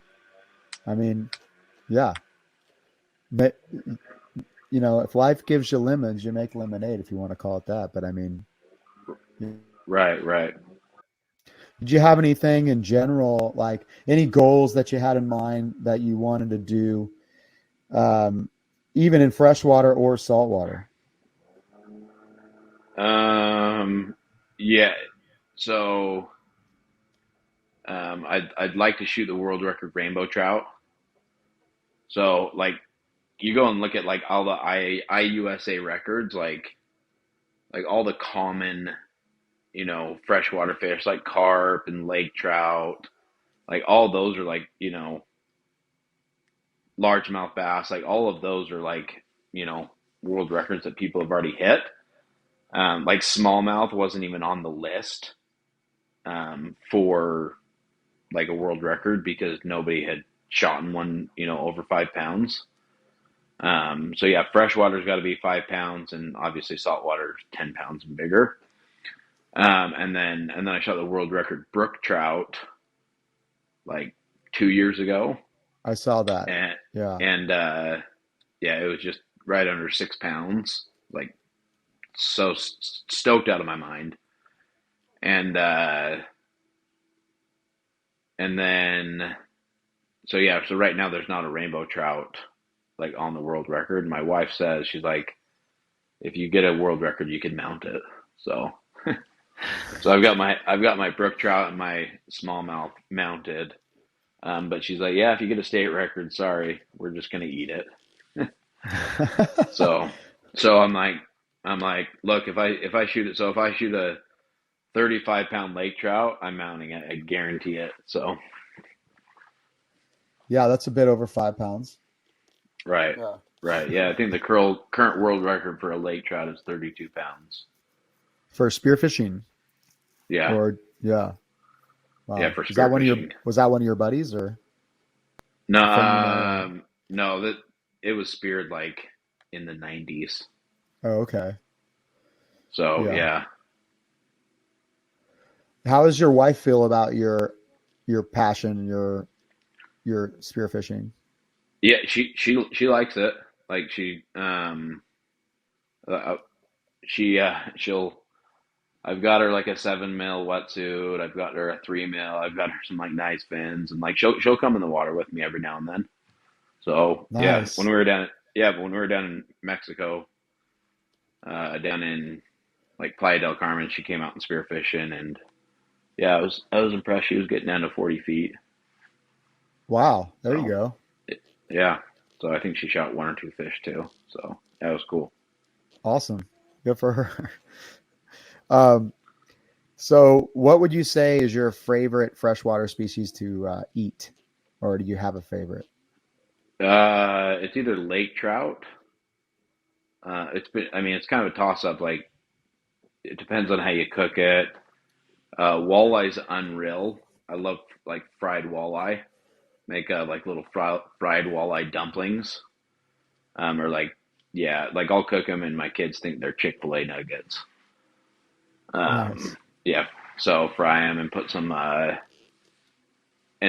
Speaker 1: I mean, yeah, but if life gives you lemons, you make lemonade, if you want to call it that. But I mean,
Speaker 2: Right, right.
Speaker 1: did you have anything in general, like any goals that you had in mind that you wanted to do, um, even in freshwater or saltwater?
Speaker 2: Yeah. So, I'd like to shoot the world record rainbow trout. So, like, you go and look at like all the IUSA records, like all the common, freshwater fish like carp and lake trout, like all those are like, largemouth bass, like all of those are like, world records that people have already hit. Like smallmouth wasn't even on the list, for like a world record because nobody had shot in one, over 5 pounds. So yeah, freshwater's got to be 5 pounds, and obviously saltwater's 10 pounds and bigger. And then I shot the world record brook trout like 2 years ago,
Speaker 1: I saw that.
Speaker 2: and
Speaker 1: Yeah.
Speaker 2: and yeah, it was just right under 6 pounds. Like so stoked out of my mind. And and then so yeah, so right now there's not a rainbow trout like on the world record. My wife says she's like, if you get a world record, you can mount it. So so I've got my brook trout and my smallmouth mounted. But she's like, yeah, if you get a state record, sorry, we're just gonna eat it. So so I'm like, look, if I shoot it, so if I shoot a 35-pound lake trout, I'm mounting it. I guarantee it. So
Speaker 1: Yeah, that's a bit over 5 pounds.
Speaker 2: right,
Speaker 1: Yeah.
Speaker 2: right, yeah. I think the current world record for a lake trout is 32 pounds.
Speaker 1: For spearfishing,
Speaker 2: Yeah,
Speaker 1: or yeah.
Speaker 2: yeah,
Speaker 1: Wow.
Speaker 2: for
Speaker 1: Is that one of your
Speaker 2: spearfishing.
Speaker 1: was that one of your buddies or
Speaker 2: No,
Speaker 1: a friend you know or
Speaker 2: no, that it was speared like in the 90s.
Speaker 1: oh, okay.
Speaker 2: So
Speaker 1: Yeah.
Speaker 2: yeah,
Speaker 1: How does your wife feel about your passion, your spearfishing?
Speaker 2: yeah. She likes it. Like uh, she'll. I've got her like a 7 mil wetsuit. I've got her a 3 mil. I've got her some like nice fins, and like she'll come in the water with me every now and then. So yeah,
Speaker 1: Nice.
Speaker 2: when we were down in Mexico, down in like Playa del Carmen, she came out and spearfishing, and yeah, I was impressed. She was getting down to 40 feet.
Speaker 1: Wow. There you
Speaker 2: So
Speaker 1: go.
Speaker 2: yeah, so I think she shot one or two fish too. So that was cool.
Speaker 1: Awesome. Good for her. Um, so what would you say is your favorite freshwater species to eat? Or do you have a favorite?
Speaker 2: It's either lake trout. I mean, it's kind of a toss up. Like it depends on how you cook it. Walleye's unreal. I love like fried walleye. Make like little fried walleye dumplings. Or like yeah, like I'll cook them and my kids think they're Chick-fil-A nuggets.
Speaker 1: Nice.
Speaker 2: Yeah, so fry them and put some. And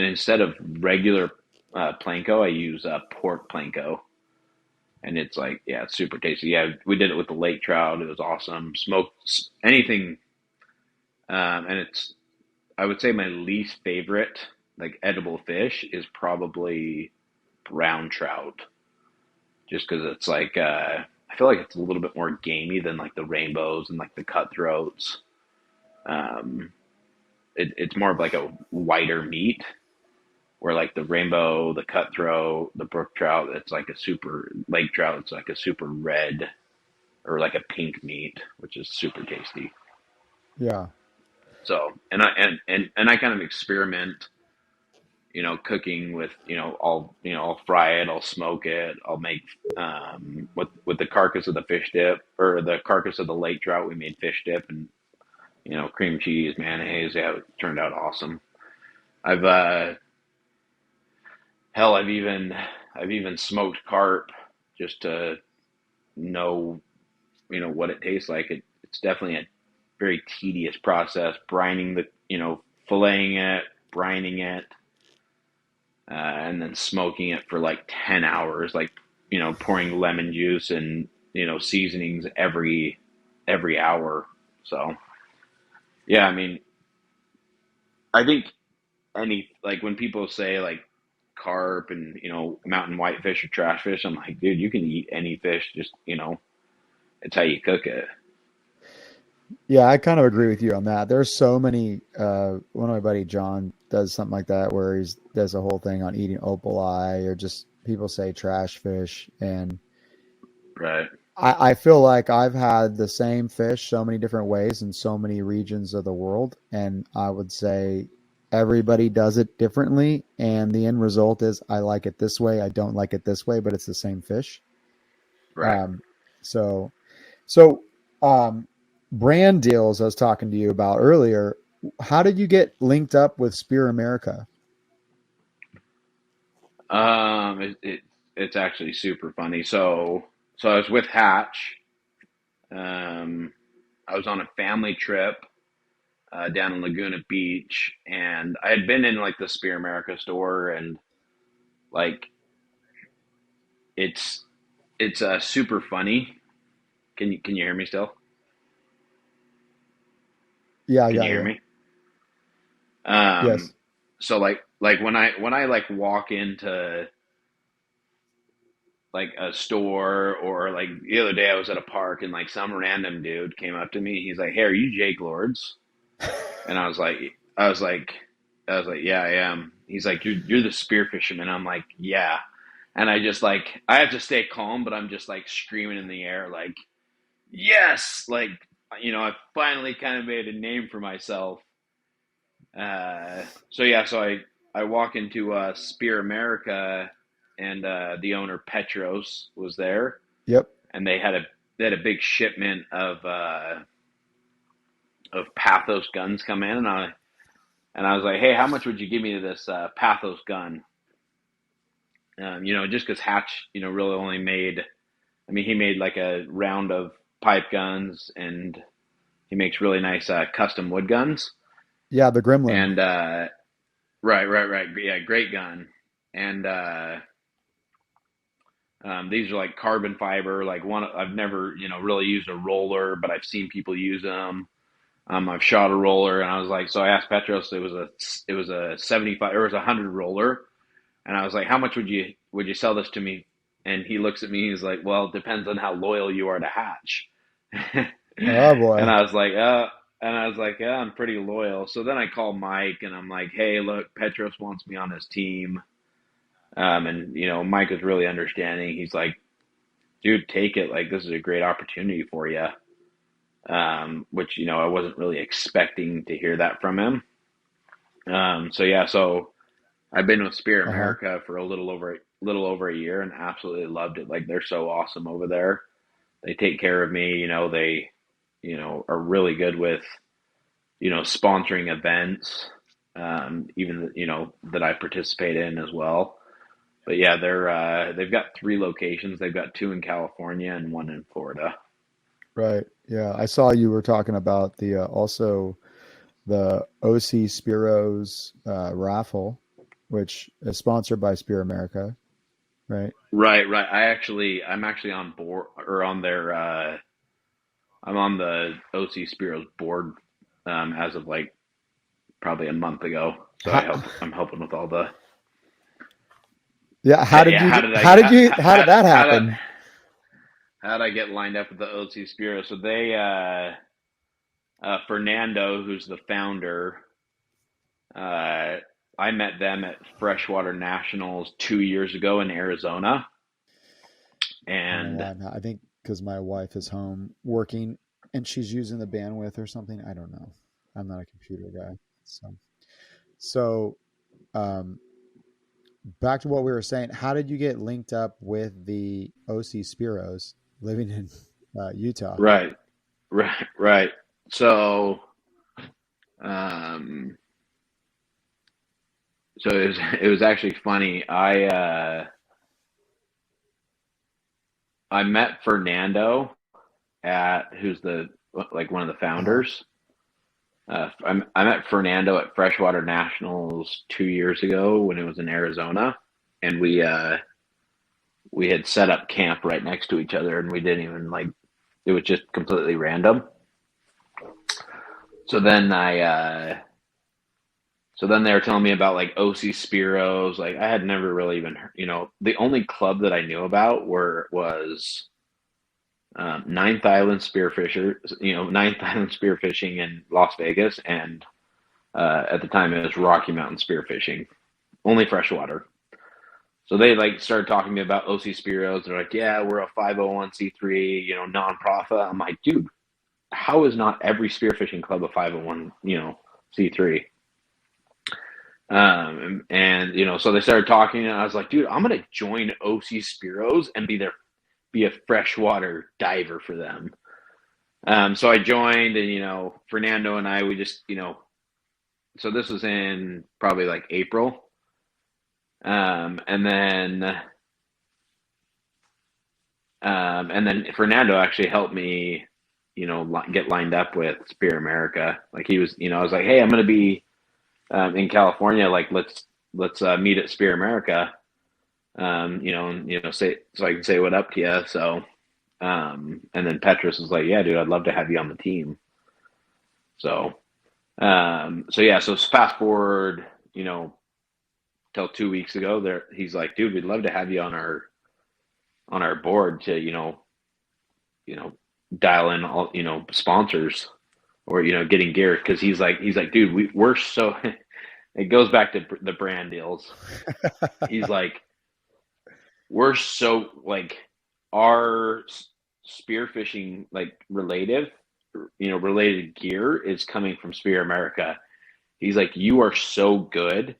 Speaker 2: instead of regular planko, I use pork planko, and it's like yeah, it's super tasty. Yeah, we did it with the lake trout. It was awesome. Smoked anything, and it's I would say my least favorite like edible fish is probably brown trout, just because it's like I feel like it's a little bit more gamey than like the rainbows and like the cutthroats. Um, it's more of like a whiter meat, where like the rainbow, the cutthroat, the brook trout, it's like a super lake trout. It's like a super red or like a pink meat, which is super tasty.
Speaker 1: Yeah.
Speaker 2: So, and I kind of experiment, cooking with, I'll fry it, I'll smoke it, I'll make, with the carcass of the fish dip or the carcass of the lake trout, we made fish dip and, cream cheese, mayonnaise. Yeah, it turned out awesome. I've, hell, I've even smoked carp just to know, what it tastes like. It's definitely a very tedious process, brining filleting it, brining it, and then smoking it for like 10 hours, like, pouring lemon juice and, seasonings every hour. So, yeah, I mean, I think like when people say like carp and, mountain whitefish or trash fish, I'm like, dude, you can eat any fish, just, it's how you cook it.
Speaker 1: Yeah, I kind of agree with you on that. There's so many. One of my buddy John does something like that where he does a whole thing on eating opal eye, or just people say trash fish, and
Speaker 2: Right.
Speaker 1: I feel like I've had the same fish so many different ways in so many regions of the world, and I would say everybody does it differently, and the end result is I like it this way, I don't like it this way, but it's the same fish.
Speaker 2: Right.
Speaker 1: Um, so So, um, brand deals I was talking to you about earlier. How did you get linked up with Spear America?
Speaker 2: It's actually super funny. So I was with Hatch. Um, I was on a family trip. down in Laguna Beach, and I had been in like the Spear America store, and like it's it's super funny. Can you hear me still?
Speaker 1: Yeah, I
Speaker 2: Can you
Speaker 1: got
Speaker 2: hear
Speaker 1: you.
Speaker 2: me? Um,
Speaker 1: Yes.
Speaker 2: so like when I like walk into like a store, or like the other day I was at a park and like some random dude came up to me. He's like, "Hey, are you Jake Lords?" And I was like, I was like, "Yeah, I am." He's like, "You're the spear fisherman." I'm like, "Yeah." And I just like I have to stay calm, but I'm just like screaming in the air, like, "Yes!" Like, I finally kind of made a name for myself. So yeah, so I walk into Spear America, and the owner Petros was there,
Speaker 1: Yep.
Speaker 2: and they had a big shipment of Pathos guns come in, and I was like, hey, how much would you give me to this Pathos gun? Just because Hatch, really only made, I mean, he made like a round of pipe guns, and he makes really nice custom wood guns.
Speaker 1: Yeah, the Gremlin.
Speaker 2: And right, yeah, great gun. And these are like carbon fiber. Like one, I've never, really used a roller, but I've seen people use them. I've shot a roller, and I was like, so I asked Petros, it was a 75 or it was a 100 roller, and I was like, how much would you sell this to me? And he looks at me, he's like, well, it depends on how loyal you are to Hatch.
Speaker 1: Oh
Speaker 2: and
Speaker 1: boy.
Speaker 2: I was like, yeah, I'm pretty loyal. So then I call Mike, and I'm like, hey, look, Petros wants me on his team. And Mike was really understanding. He's like, dude, take it. Like, this is a great opportunity for you. Which I wasn't really expecting to hear that from him. So yeah, so I've been with Spear
Speaker 1: Uh-huh.
Speaker 2: America for a little over a year, and absolutely loved it. Like, they're so awesome over there. They take care of me. They are really good with sponsoring events, even that I participate in as well. But yeah, they've got three locations. They've got two in California and one in Florida.
Speaker 1: Right. Yeah, I saw you were talking about the also the OC Spiros raffle, which is sponsored by Spear America, right?
Speaker 2: Right. I'm actually on board, or on their. I'm on the OC Spiros board, as of like probably a month ago. So
Speaker 1: How,
Speaker 2: I'm helping with all the.
Speaker 1: yeah,
Speaker 2: Yeah.
Speaker 1: how did that happen?
Speaker 2: How did I get lined up with the OC Spiros? So they Fernando, who's the founder, uh, I met them at Freshwater Nationals 2 years ago in Arizona,
Speaker 1: I don't know
Speaker 2: and
Speaker 1: why I'm not. I think because my wife is home working and she's using the bandwidth or something. I don't know. I'm not a computer guy. So um, back to what we were saying. How did you get linked up with the OC Spiros living in Utah?
Speaker 2: right, right. So, um, so it was actually funny. I met Fernando at who's the like one of the
Speaker 1: Uh huh.
Speaker 2: founders. I met Fernando at Freshwater Nationals 2 years ago when it was in Arizona, and we had set up camp right next to each other, and we didn't even like it was just completely random. So then they were telling me about like OC Spiros. Like, I had never really even heard, the only club that I knew about was Ninth Island Spearfisher, Ninth Island Spearfishing in Las Vegas, and at the time it was Rocky Mountain Spearfishing, only freshwater. So they like started talking to me about OC Spiros. They're like, yeah, we're a 501c3, nonprofit. I'm like, dude, how is not every spearfishing club a 501, C3? So they started talking, and I was like, dude, I'm gonna join OC Spiros and be a freshwater diver for them. So I joined, and Fernando and I, we just, so this was in probably like April, and then Fernando actually helped me, get lined up with Spear America. Like he was, I was like, hey, I'm going to be in California. Like let's meet at Spear America. Say so I can say what up to you. So, and then Petrus was like, yeah, dude, I'd love to have you on the team. So, so fast forward, till 2 weeks ago. There, he's like, dude, we'd love to have you on our board to, you know, dial in all, sponsors or, getting gear. Cause he's like, dude, we're so, it goes back to the brand deals. He's like, we're so like our spearfishing, like related gear is coming from Spear America. He's like, you are so good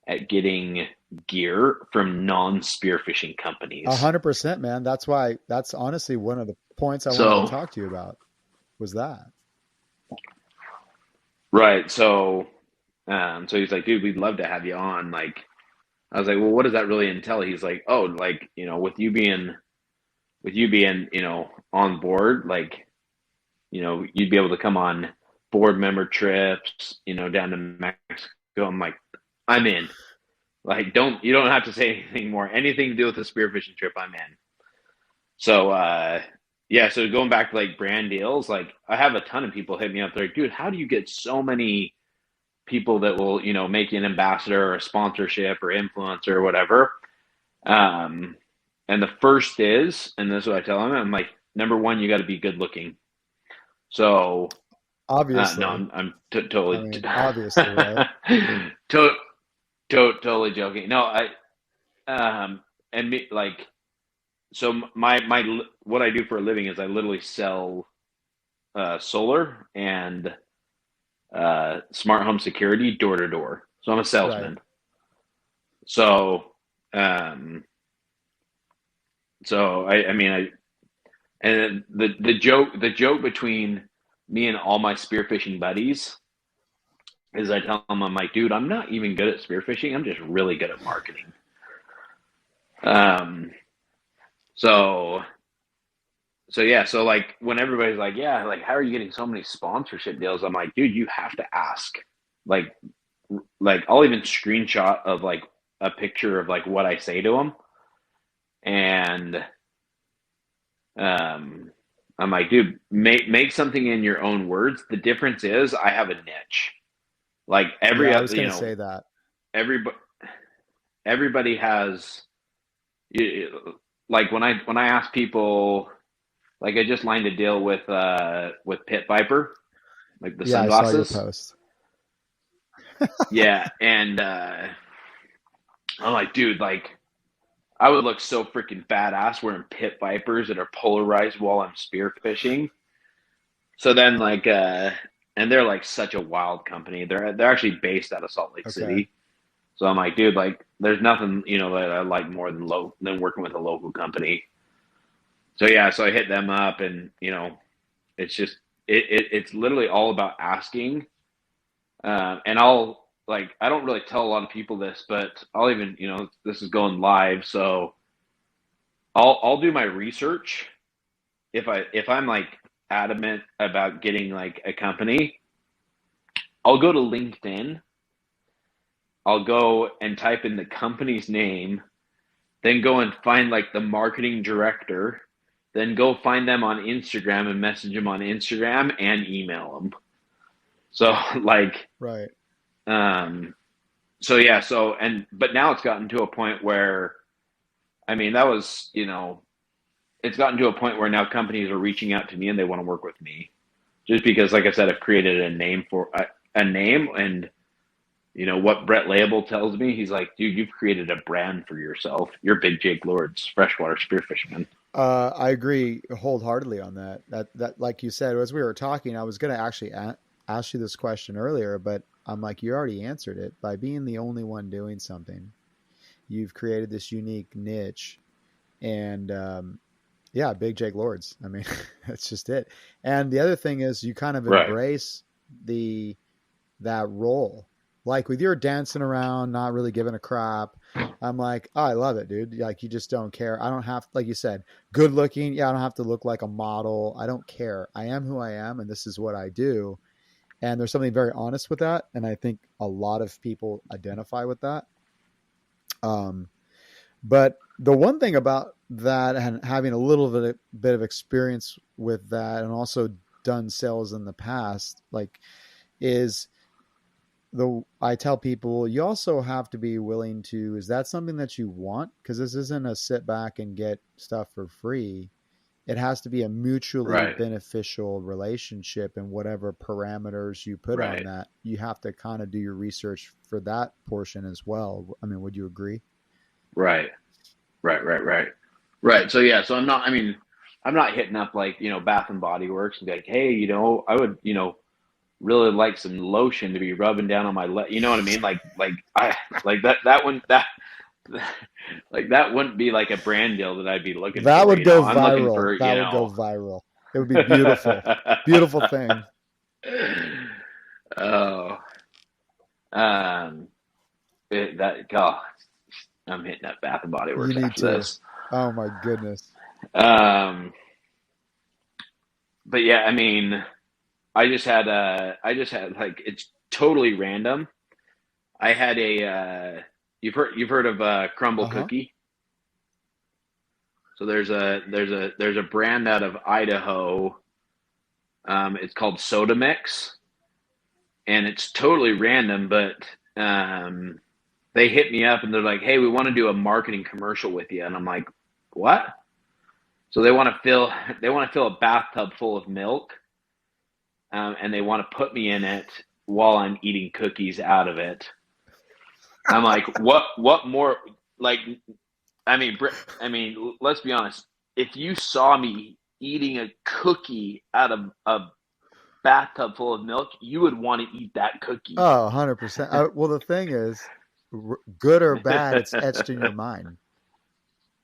Speaker 2: at getting gear from non-spearfishing companies.
Speaker 1: 100%, man. That's honestly one of the points I wanted to
Speaker 2: So,
Speaker 1: talk to you about was that.
Speaker 2: right. So he's like, dude, we'd love to have you on. Like, I was like, well, what does that really entail? He's like, oh, like, with you being, on board, like, you'd be able to come on board member trips, down to Mexico. I'm like, I'm in. Like, you don't have to say anything more. Anything to do with the spearfishing trip, I'm in. So, yeah, so going back to like brand deals, like I have a ton of people hit me up. They're like, dude, how do you get so many people that will, make you an ambassador or a sponsorship or influencer or whatever? Um, and the first is, and this is what I tell them, I'm like, number one, you got to be good looking. So, no,
Speaker 1: Obviously.
Speaker 2: I'm
Speaker 1: I
Speaker 2: totally,
Speaker 1: mean, obviously, right?
Speaker 2: to- totally joking. No, and me, like, so my what I do for a living is I literally sell solar and smart home security door to door. So I'm a
Speaker 1: Right.
Speaker 2: salesman. So, um, I mean, and the joke between me and all my spearfishing buddies is I tell them, I'm like, dude, I'm not even good at spearfishing. I'm just really good at marketing. Um, so yeah, so like when everybody's like, yeah, like how are you getting so many sponsorship deals? I'm like, dude, you have to ask. Like, I'll even screenshot of like a picture of like what I say to them, and I'm like, dude, make something in your own words. The difference is I have a niche. Like
Speaker 1: Yeah, I was going to say that.
Speaker 2: everybody everybody has like when I ask people, like I just lined a deal with Pit Viper, like the
Speaker 1: Yeah, I saw your
Speaker 2: sunglasses.
Speaker 1: post.
Speaker 2: Yeah, and I'm like, dude, like I would look so freaking badass wearing Pit Vipers that are polarized while I'm spearfishing. So then and they're like such a wild company. They're actually based out of Salt Lake
Speaker 1: Okay.
Speaker 2: City. So I'm like, dude, like there's nothing, that I like more than working with a local company. So yeah, so I hit them up, and it's just it's literally all about asking. And I don't really tell a lot of people this, but I'll even, this is going live, so I'll do my research if I'm like adamant about getting like a company. I'll go to LinkedIn. I'll go and type in the company's name, then go and find like the marketing director, then go find them on Instagram and message them on Instagram and email them. So like,
Speaker 1: Right.
Speaker 2: um, so yeah, but now it's gotten to a point where, I mean, that was, it's gotten to a point where now companies are reaching out to me and they want to work with me just because, like I said, I've created a name for a name. And what Brett Label tells me, he's like, dude, you've created a brand for yourself. You're Big Jake Lord's freshwater spearfishman.
Speaker 1: I agree wholeheartedly on that. That, like you said, as we were talking, I was going to actually ask you this question earlier, but I'm like, you already answered it by being the only one doing something. You've created this unique niche, and yeah, Big Jake Lords. I mean, that's just it. And the other thing is, you kind of
Speaker 2: Right.
Speaker 1: embrace the that role. Like with your dancing around, not really giving a crap. I'm like, oh, I love it, dude. Like you just don't care. I don't have, like you said, good looking. Yeah, I don't have to look like a model. I don't care. I am who I am, and this is what I do. And there's something very honest with that, and I think a lot of people identify with that. Um, but the one thing about that, and having a little bit of experience with that, and also done sales in the past, like is the I tell people you also have to be willing to, is that something that you want? Because this isn't a sit back and get stuff for free. It has to be a mutually
Speaker 2: Right.
Speaker 1: beneficial relationship, and whatever parameters you put on
Speaker 2: Right.
Speaker 1: that, you have to kind of do your research for that portion as well. I mean, would you agree?
Speaker 2: Right. Right. Right. Right. Right. So yeah. So I'm not. I mean, I'm not hitting up like Bath and Body Works and be like, hey, I would really like some lotion to be rubbing down on my leg. You know what I mean? Like I like that like that wouldn't be like a brand deal that I'd be looking
Speaker 1: That
Speaker 2: for.
Speaker 1: would go
Speaker 2: I'm looking
Speaker 1: viral.
Speaker 2: for
Speaker 1: That would go viral. It would be beautiful. Beautiful thing.
Speaker 2: oh um that God, I'm hitting up Bath and Body
Speaker 1: You
Speaker 2: Works
Speaker 1: need
Speaker 2: after
Speaker 1: to.
Speaker 2: this.
Speaker 1: Oh my goodness.
Speaker 2: Um, but yeah, I mean, I just had like it's totally random. I had a you've heard of Crumble
Speaker 1: Uh-huh.
Speaker 2: Cookie. So there's a brand out of Idaho. It's called Soda Mix, and it's totally random, but they hit me up and they're like, "Hey, we want to do a marketing commercial with you," and I'm like, "What?" So they want to fill a bathtub full of milk, and they want to put me in it while I'm eating cookies out of it. I'm like, what more? Like, I mean, let's be honest. If you saw me eating a cookie out of a bathtub full of milk, you would want to eat that cookie.
Speaker 1: Oh, 100%. Well, the thing is, good or bad, it's etched in your mind.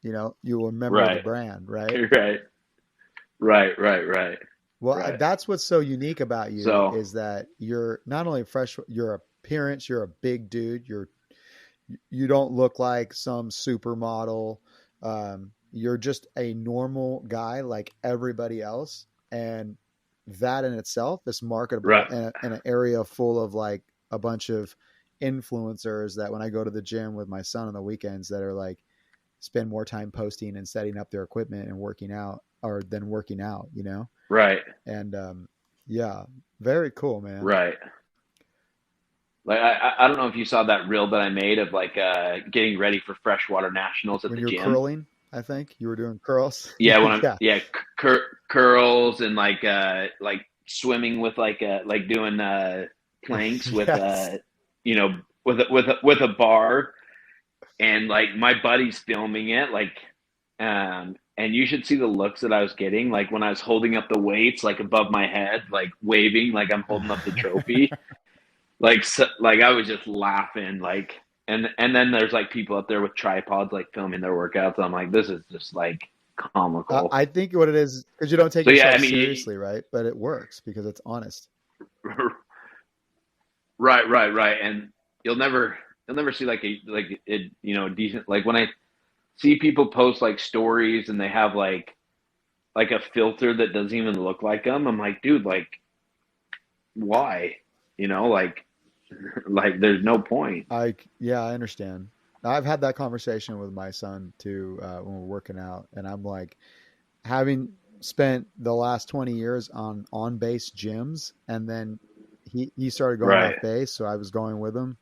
Speaker 1: You know, you remember the
Speaker 2: Right,
Speaker 1: brand, right?
Speaker 2: right, right, right, right,
Speaker 1: Well,
Speaker 2: right.
Speaker 1: that's what's so unique about you,
Speaker 2: So,
Speaker 1: is that you're not only fresh, your appearance, you're a big dude. You don't look like some supermodel. You're just a normal guy like everybody else. And that in itself is marketable
Speaker 2: right,
Speaker 1: in an area full of like a bunch of influencers that when I go to the gym with my son on the weekends that are like spend more time posting and setting up their equipment and working out or than working out, you know?
Speaker 2: right,
Speaker 1: And yeah, very cool, man.
Speaker 2: right. Like I don't know if you saw that reel that I made of like getting ready for freshwater nationals at
Speaker 1: When
Speaker 2: the
Speaker 1: you're
Speaker 2: gym.
Speaker 1: curling, I think you were doing curls.
Speaker 2: Yeah, when I'm
Speaker 1: Yeah.
Speaker 2: yeah curls and like swimming with like doing planks with
Speaker 1: Yes.
Speaker 2: you know with a bar, and like my buddy's filming it like and you should see the looks that I was getting like when I was holding up the weights like above my head like waving like I'm holding up the trophy, like so, like I was just laughing like, and then there's like people up there with tripods like filming their workouts. I'm like, this is just like comical.
Speaker 1: I think what it is because you don't take
Speaker 2: So yeah, I
Speaker 1: yourself
Speaker 2: mean,
Speaker 1: seriously, right? But it works because it's honest.
Speaker 2: right, right, right, and you'll never see like a decent like when I see people post like stories and they have like a filter that doesn't even look like them. I'm like, dude, like why? Like like there's no point.
Speaker 1: Yeah, I understand. I've had that conversation with my son too when we're working out, and I'm like, having spent the last 20 years on base gyms, and then he started going
Speaker 2: Right,
Speaker 1: off base, so I was going with him,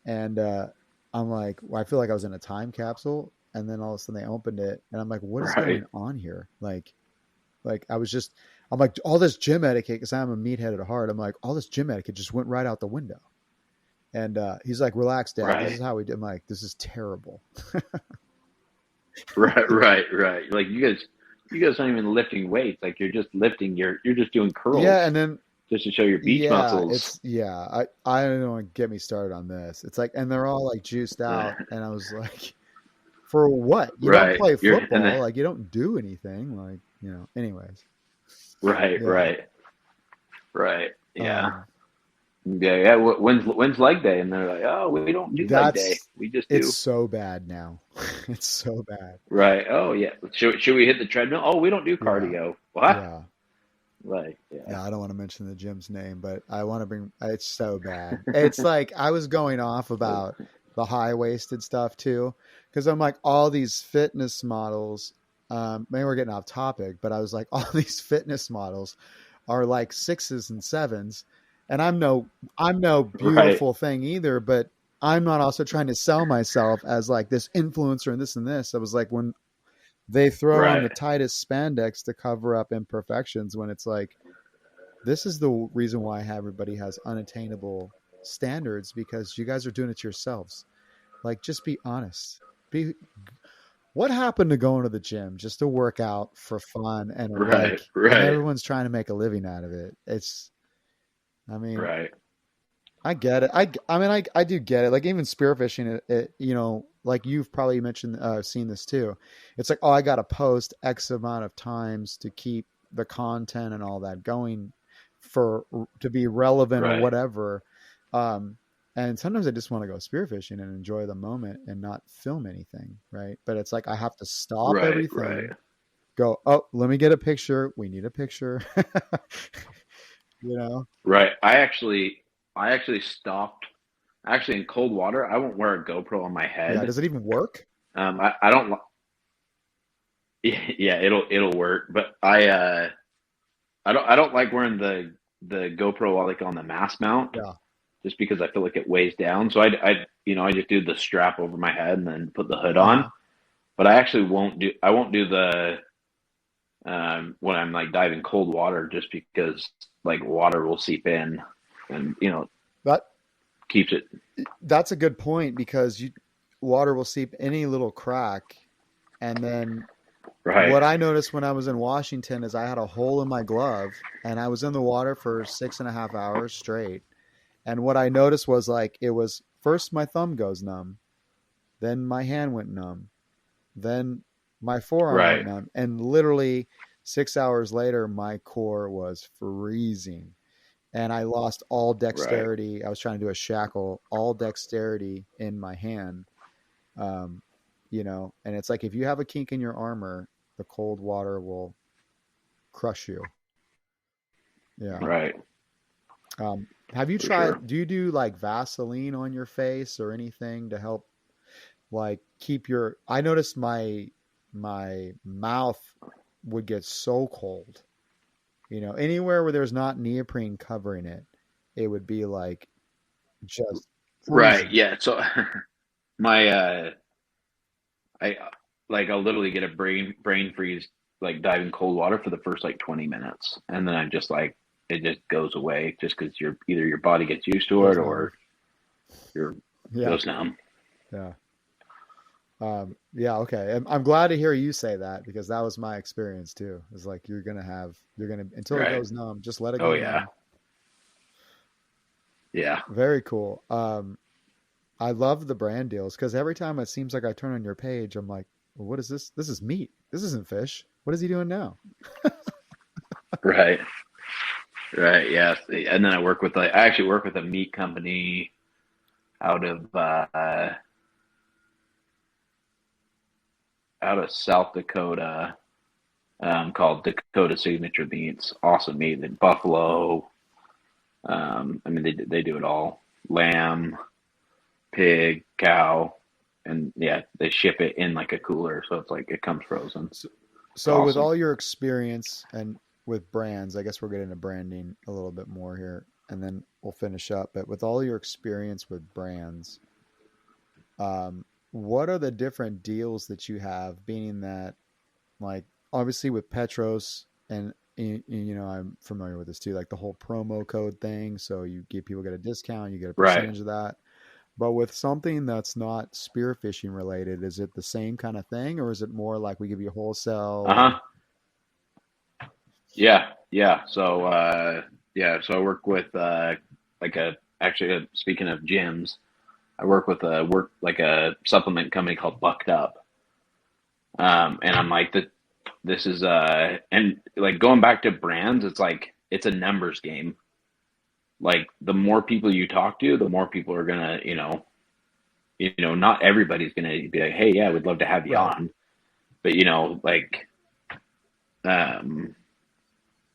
Speaker 1: and I'm like, well, I feel like I was in a time capsule, and then all of a sudden they opened it, and I'm like, what is
Speaker 2: right,
Speaker 1: going on here? Like I was just, I'm like, all this gym etiquette, because I'm a meathead at heart. I'm like, all this gym etiquette just went right out the window. And he's like, relax, dad. This is
Speaker 2: right.
Speaker 1: how we do. I'm like, this is terrible.
Speaker 2: Right, right, right. Like you guys aren't even lifting weights. Like you're just lifting. You're just doing
Speaker 1: Yeah.
Speaker 2: curls
Speaker 1: And then,
Speaker 2: just to show your beach
Speaker 1: yeah,
Speaker 2: muscles.
Speaker 1: I don't want to get me started on this. It's like, and they're all like juiced out. And I was like, for what? You don't
Speaker 2: Right.
Speaker 1: play
Speaker 2: You're and
Speaker 1: football. Like, you don't do anything. Like, anyways.
Speaker 2: right,
Speaker 1: Yeah.
Speaker 2: right, right. Yeah.
Speaker 1: Um,
Speaker 2: Yeah, yeah. When's leg day? And they're like, oh, we don't do leg day.
Speaker 1: That's
Speaker 2: We just
Speaker 1: it's
Speaker 2: do
Speaker 1: so bad now. It's so bad.
Speaker 2: right. Oh yeah. Should we hit the treadmill? Oh, we don't do
Speaker 1: Yeah.
Speaker 2: cardio. What?
Speaker 1: Yeah.
Speaker 2: Like yeah.
Speaker 1: Yeah, I don't want to mention the gym's name, but I want to bring it's so bad. It's like I was going off about the high-waisted stuff too, because I'm like all these fitness models, maybe we're getting off topic, but I was like all these fitness models are like sixes and sevens, and I'm no
Speaker 2: Right.
Speaker 1: beautiful thing either, but I'm not also trying to sell myself as like this influencer and this and this. I was like when they throw on the
Speaker 2: Right.
Speaker 1: tightest spandex to cover up imperfections when it's like this is the reason why everybody has unattainable standards because you guys are doing it yourselves. Like, just be honest. Be what happened to going to the gym just to work out for fun and
Speaker 2: Right.
Speaker 1: and
Speaker 2: Right.
Speaker 1: everyone's trying to make a living out of it. I mean,
Speaker 2: Right.
Speaker 1: I get it. I do get it. Like even spearfishing, like you've probably mentioned, seen this too. It's like, oh, I got to post X amount of times to keep the content and all that going for to be relevant or
Speaker 2: Right.
Speaker 1: whatever. Um, and sometimes I just want to go spearfishing and enjoy the moment and not film anything, right? But it's like I have to stop
Speaker 2: Right. Right.
Speaker 1: everything, go, oh, let me get a picture. We need a picture, you know?
Speaker 2: Right. I actually stopped. Actually, in cold water, I won't wear a GoPro on my
Speaker 1: Yeah.
Speaker 2: head.
Speaker 1: Does it even work?
Speaker 2: I don't. Yeah, it'll work, but I don't like wearing the GoPro like on the mast mount,
Speaker 1: Yeah.
Speaker 2: just because I feel like it weighs down. So I just do the strap over my head and then put the hood
Speaker 1: Uh
Speaker 2: on.
Speaker 1: huh.
Speaker 2: But I won't do the when I'm like diving cold water just because like water will seep in and
Speaker 1: That
Speaker 2: keeps it
Speaker 1: that's a good point because water will seep any little crack, and then
Speaker 2: right.
Speaker 1: what I noticed when I was in Washington is I had a hole in my glove, and I was in the water for 6.5 hours straight. And what I noticed was like it was first my thumb goes numb, then my hand went numb, then my forearm went
Speaker 2: Right.
Speaker 1: numb, and literally 6 hours later, my core was freezing. And I lost all
Speaker 2: Right.
Speaker 1: dexterity. I was trying to do a shackle, all dexterity in my hand. Um, and it's like if you have a kink in your armor, the cold water will crush you. Yeah.
Speaker 2: Right.
Speaker 1: Have you
Speaker 2: For sure.
Speaker 1: tried? Do you do like Vaseline on your face or anything to help like keep your? I noticed my mouth would get so cold. Anywhere where there's not neoprene covering it, it would be like just
Speaker 2: Right.
Speaker 1: freezing.
Speaker 2: Yeah. So my I like I'll literally get a brain freeze like diving cold water for the first like 20 minutes, and then I'm just like it just goes away just because your body gets used to it
Speaker 1: Goes numb.
Speaker 2: or your
Speaker 1: Yeah,
Speaker 2: goes numb.
Speaker 1: yeah, yeah. Okay, I'm glad to hear you say that because that was my experience too. It's like you're gonna until it
Speaker 2: Right.
Speaker 1: goes numb, just let it
Speaker 2: Oh
Speaker 1: go
Speaker 2: yeah.
Speaker 1: numb.
Speaker 2: Yeah.
Speaker 1: Very cool. I love the brand deals because every time it seems like I turn on your page, I'm like, well, what is this? This is meat. This isn't fish. What is he doing now?
Speaker 2: Right. Right. Yeah. And then I actually work with a meat company out of out of South Dakota called Dakota Signature Meats. Awesome meat. And buffalo. I mean, they do it all. Lamb, pig, cow, and yeah, they ship it in like a cooler, so it's like it comes frozen.
Speaker 1: So,
Speaker 2: It's
Speaker 1: so with
Speaker 2: awesome.
Speaker 1: all your experience and with brands, I guess we're getting into branding a little bit more here, and then we'll finish up. But with all your experience with brands, what are the different deals that you have? Being that, like, obviously with Petros, and I'm familiar with this too, like the whole promo code thing. So you give people get a discount, you get a
Speaker 2: Right.
Speaker 1: percentage of that. But with something that's not spearfishing related, is it the same kind of thing, or is it more like we give you wholesale
Speaker 2: Uh
Speaker 1: or?
Speaker 2: huh. Yeah. Yeah. So yeah. So I work with like a actually speaking of gyms, I work with a supplement company called Bucked Up. And I'm like this is and like going back to brands, it's like it's a numbers game. like the more people you talk to, the more people are gonna, not everybody's gonna be like, hey, yeah, we'd love to have you
Speaker 1: Right.
Speaker 2: on, but um,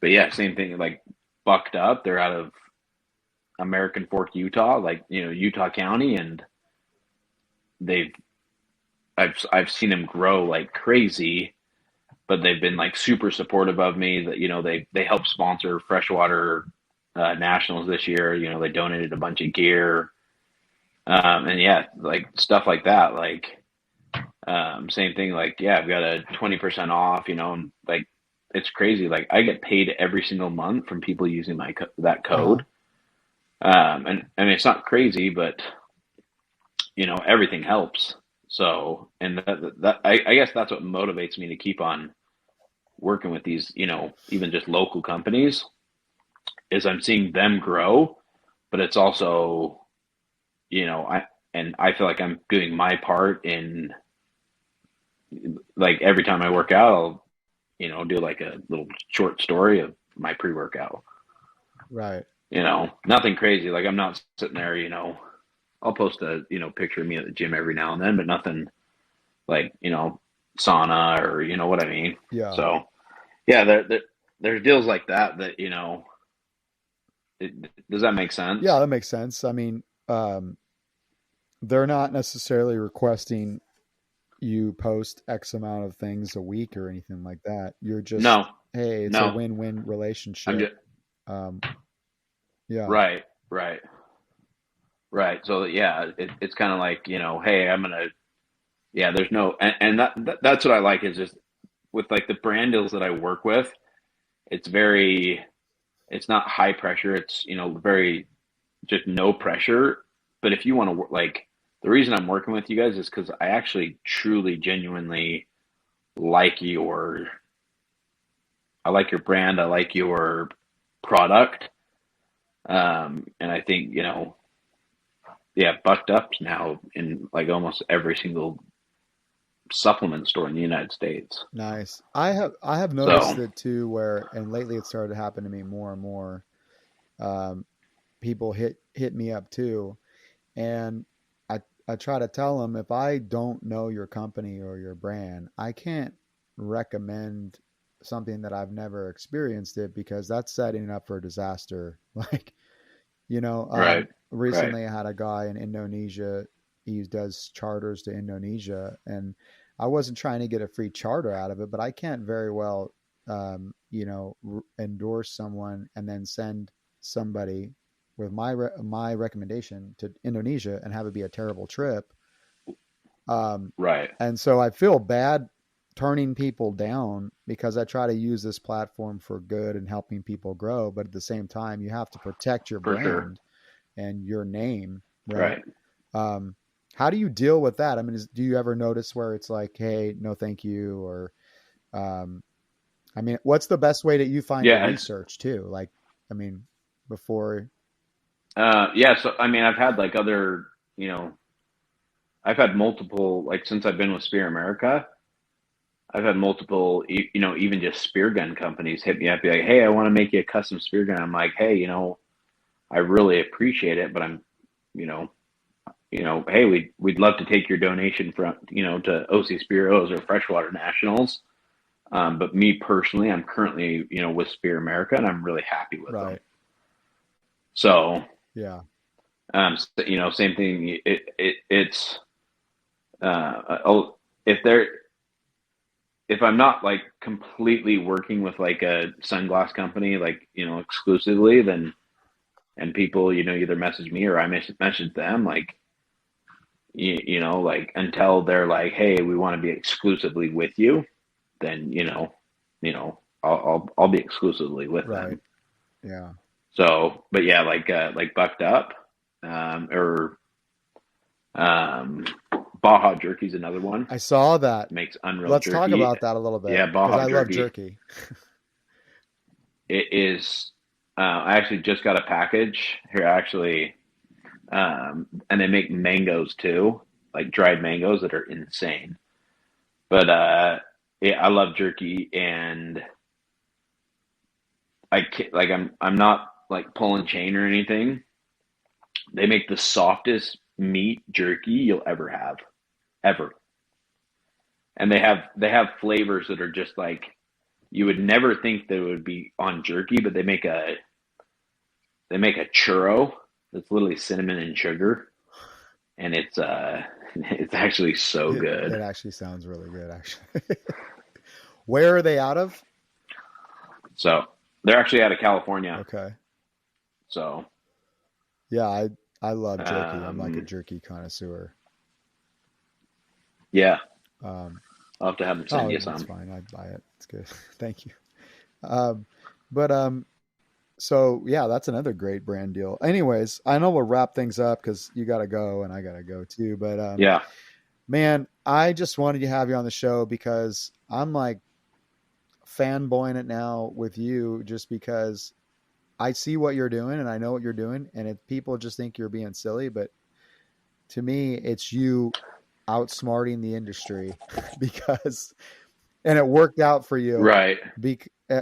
Speaker 2: but yeah, same thing. Like Bucked Up, they're out of American Fork, Utah, like Utah County, and they've I've seen them grow like crazy, but they've been like super supportive of me. That they helped sponsor freshwater nationals this year. They donated a bunch of gear, and yeah, like stuff like that. Like same thing. Like yeah, I've got a 20% off. And like it's crazy. Like I get paid every single month from people using that
Speaker 1: Uh-huh.
Speaker 2: code. And I mean it's not crazy, but everything helps. So, and I guess that's what motivates me to keep on working with these, even just local companies, is I'm seeing them grow, but it's also, I feel like I'm doing my part in, like, every time I work out, I'll, do like a little short story of my pre-workout.
Speaker 1: Right.
Speaker 2: Nothing crazy. Like I'm not sitting there, I'll post a, picture of me at the gym every now and then, but nothing like, sauna or, what I mean.
Speaker 1: Yeah.
Speaker 2: So yeah, there's deals like that that, does that make
Speaker 1: Yeah,
Speaker 2: sense?
Speaker 1: that makes sense. I mean, they're not necessarily requesting you post X amount of things a week or anything like that. You're just,
Speaker 2: No,
Speaker 1: hey, it's a
Speaker 2: no,
Speaker 1: win-win
Speaker 2: I'm
Speaker 1: relationship.
Speaker 2: just
Speaker 1: Um, yeah.
Speaker 2: right, right, right. So yeah, it's kind of like, hey, yeah, there's no, and that's what I like is just with like the brand deals that I work with, it's very, it's not high pressure. It's, very just no pressure. But if you want to work, like the reason I'm working with you guys is because I actually truly, genuinely like I like your brand. I like your product. And I think, yeah, Bucked Up's now in like almost every single supplement store in the United States.
Speaker 1: Nice. I have noticed
Speaker 2: So,
Speaker 1: it too where and lately it started to happen to me more and more. Um, People hit me up too and I try to tell them if I don't know your company or your brand, I can't recommend something that I've never experienced it because that's setting up for disaster. Like,
Speaker 2: right, right,
Speaker 1: recently I had a guy in Indonesia. He does charters to Indonesia, and I wasn't trying to get a free charter out of it, but I can't very well, endorse someone and then send somebody with my recommendation to Indonesia and have it be a terrible trip. Um,
Speaker 2: right,
Speaker 1: and so I feel bad turning people down because I try to use this platform for good and helping people grow, but at the same time, you have to protect your
Speaker 2: for sure.
Speaker 1: brand and your name, right?
Speaker 2: Right.
Speaker 1: Um, how do you deal with that? I mean, do you ever notice where it's like, hey, no, thank you, or um, I mean, what's the best way that you find to
Speaker 2: Yeah, it's
Speaker 1: research too? Like, I mean, before,
Speaker 2: yeah, so I mean I've had like other, you know, I've had multiple like since I've been with Spear America, I've had multiple even just spear gun companies hit me up be like, "Hey, I want to make you a custom spear gun." I'm like, "Hey, I really appreciate it, but I'm, you know, hey, we'd love to take your donation from, to OC Spearos or Freshwater Nationals. But me personally, I'm currently, with Spear America, and I'm really happy with them.
Speaker 1: right?
Speaker 2: So,
Speaker 1: Yeah,
Speaker 2: same thing. It's if they're if I'm not like completely working with like a sunglass company, like exclusively, then and people either message me or I message them, like like until they're like, hey, we want to be exclusively with you, then I'll be exclusively with
Speaker 1: right.
Speaker 2: them.
Speaker 1: Yeah.
Speaker 2: So, but yeah, like Bucked Up, or um, Baja Jerky's another one.
Speaker 1: I saw that.
Speaker 2: Makes unreal
Speaker 1: Let's talk
Speaker 2: jerky.
Speaker 1: about that a little bit
Speaker 2: Yeah,
Speaker 1: because
Speaker 2: Baja
Speaker 1: I love
Speaker 2: Jerky.
Speaker 1: jerky.
Speaker 2: It is. I actually just got a package here, actually, and they make mangoes too, like dried mangoes that are insane. But yeah, I love jerky, and like I'm not like pulling chain or anything, they make the softest meat jerky you'll ever have, ever. And they have flavors that are just like you would never think that it would be on jerky, but they make a churro that's literally cinnamon and sugar, and it's actually so
Speaker 1: It
Speaker 2: good.
Speaker 1: actually sounds really good, actually. Where are they out of?
Speaker 2: So they're actually out of California.
Speaker 1: Okay.
Speaker 2: So
Speaker 1: Yeah, I love jerky. I'm like a
Speaker 2: um,
Speaker 1: jerky connoisseur.
Speaker 2: yeah,
Speaker 1: Um,
Speaker 2: I'll have to have them send
Speaker 1: oh,
Speaker 2: you
Speaker 1: that's
Speaker 2: some.
Speaker 1: fine. I'd buy it. It's good. Thank you. Um, but so yeah, that's another great brand deal. Anyways, I know we'll wrap things up because you got to go and I got to go too. But
Speaker 2: Yeah,
Speaker 1: man, I just wanted to have you on the show because I'm like fanboying it now with you, just because I see what you're doing and I know what you're doing, and if people just think you're being silly, but to me, it's you outsmarting the industry because, and it worked out for you
Speaker 2: right,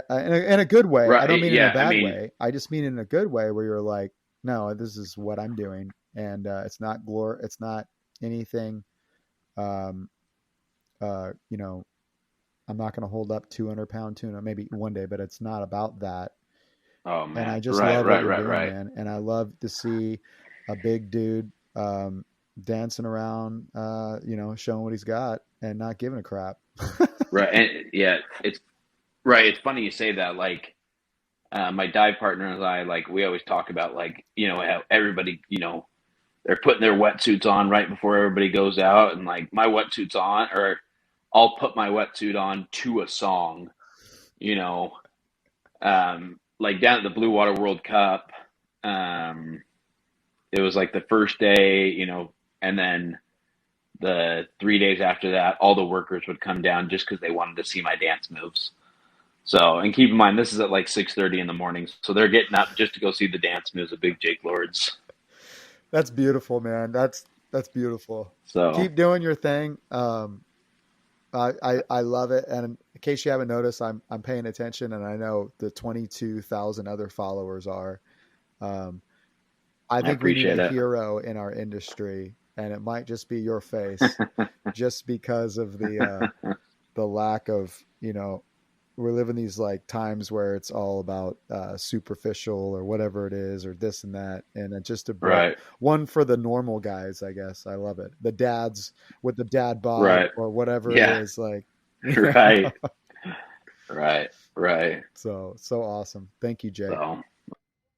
Speaker 1: in a good way. I don't
Speaker 2: right.
Speaker 1: mean in a
Speaker 2: Yeah, I
Speaker 1: bad
Speaker 2: mean,
Speaker 1: way. I just mean in a good way where you're like, no, this is what I'm doing. And it's not it's not anything, um, you know, I'm not going to hold up 200-pound tuna, maybe one day, but it's not about that.
Speaker 2: oh
Speaker 1: And I
Speaker 2: man,
Speaker 1: just
Speaker 2: right,
Speaker 1: love what
Speaker 2: right,
Speaker 1: you're
Speaker 2: right,
Speaker 1: doing,
Speaker 2: right,
Speaker 1: man. And I love to see a big dude, dancing around, showing what he's got and not giving a crap.
Speaker 2: right. And yeah, it's right. It's funny you say that. Like, my dive partner and I, like, we always talk about, like, how everybody, they're putting their wetsuits on right before everybody goes out, and like my wetsuit's on, or I'll put my wetsuit on to a song, you know, like down at the Blue Water World Cup. Um, it was like the first day, and then the 3 days after that, all the workers would come down just because they wanted to see my dance moves. So, and keep in mind, this is at like 6:30 in the morning, so they're getting up just to go see the dance moves of Big Jake Lords.
Speaker 1: That's beautiful, man. That's beautiful.
Speaker 2: So,
Speaker 1: Keep doing your thing. I love it. And in case you haven't noticed, I'm paying attention, and I know the 22,000 other followers are. Um, I
Speaker 2: I
Speaker 1: think we need a
Speaker 2: appreciate it.
Speaker 1: hero in our industry, and it might just be your face, just because of the lack of, we're living these like times where it's all about superficial or whatever it is or this and that, and it just
Speaker 2: Right,
Speaker 1: one for the normal guys. I guess I love it. The dads with the dad bod
Speaker 2: right.
Speaker 1: or whatever it
Speaker 2: Yeah,
Speaker 1: is, like,
Speaker 2: right, right, right.
Speaker 1: so awesome. Thank you, Jake.
Speaker 2: So.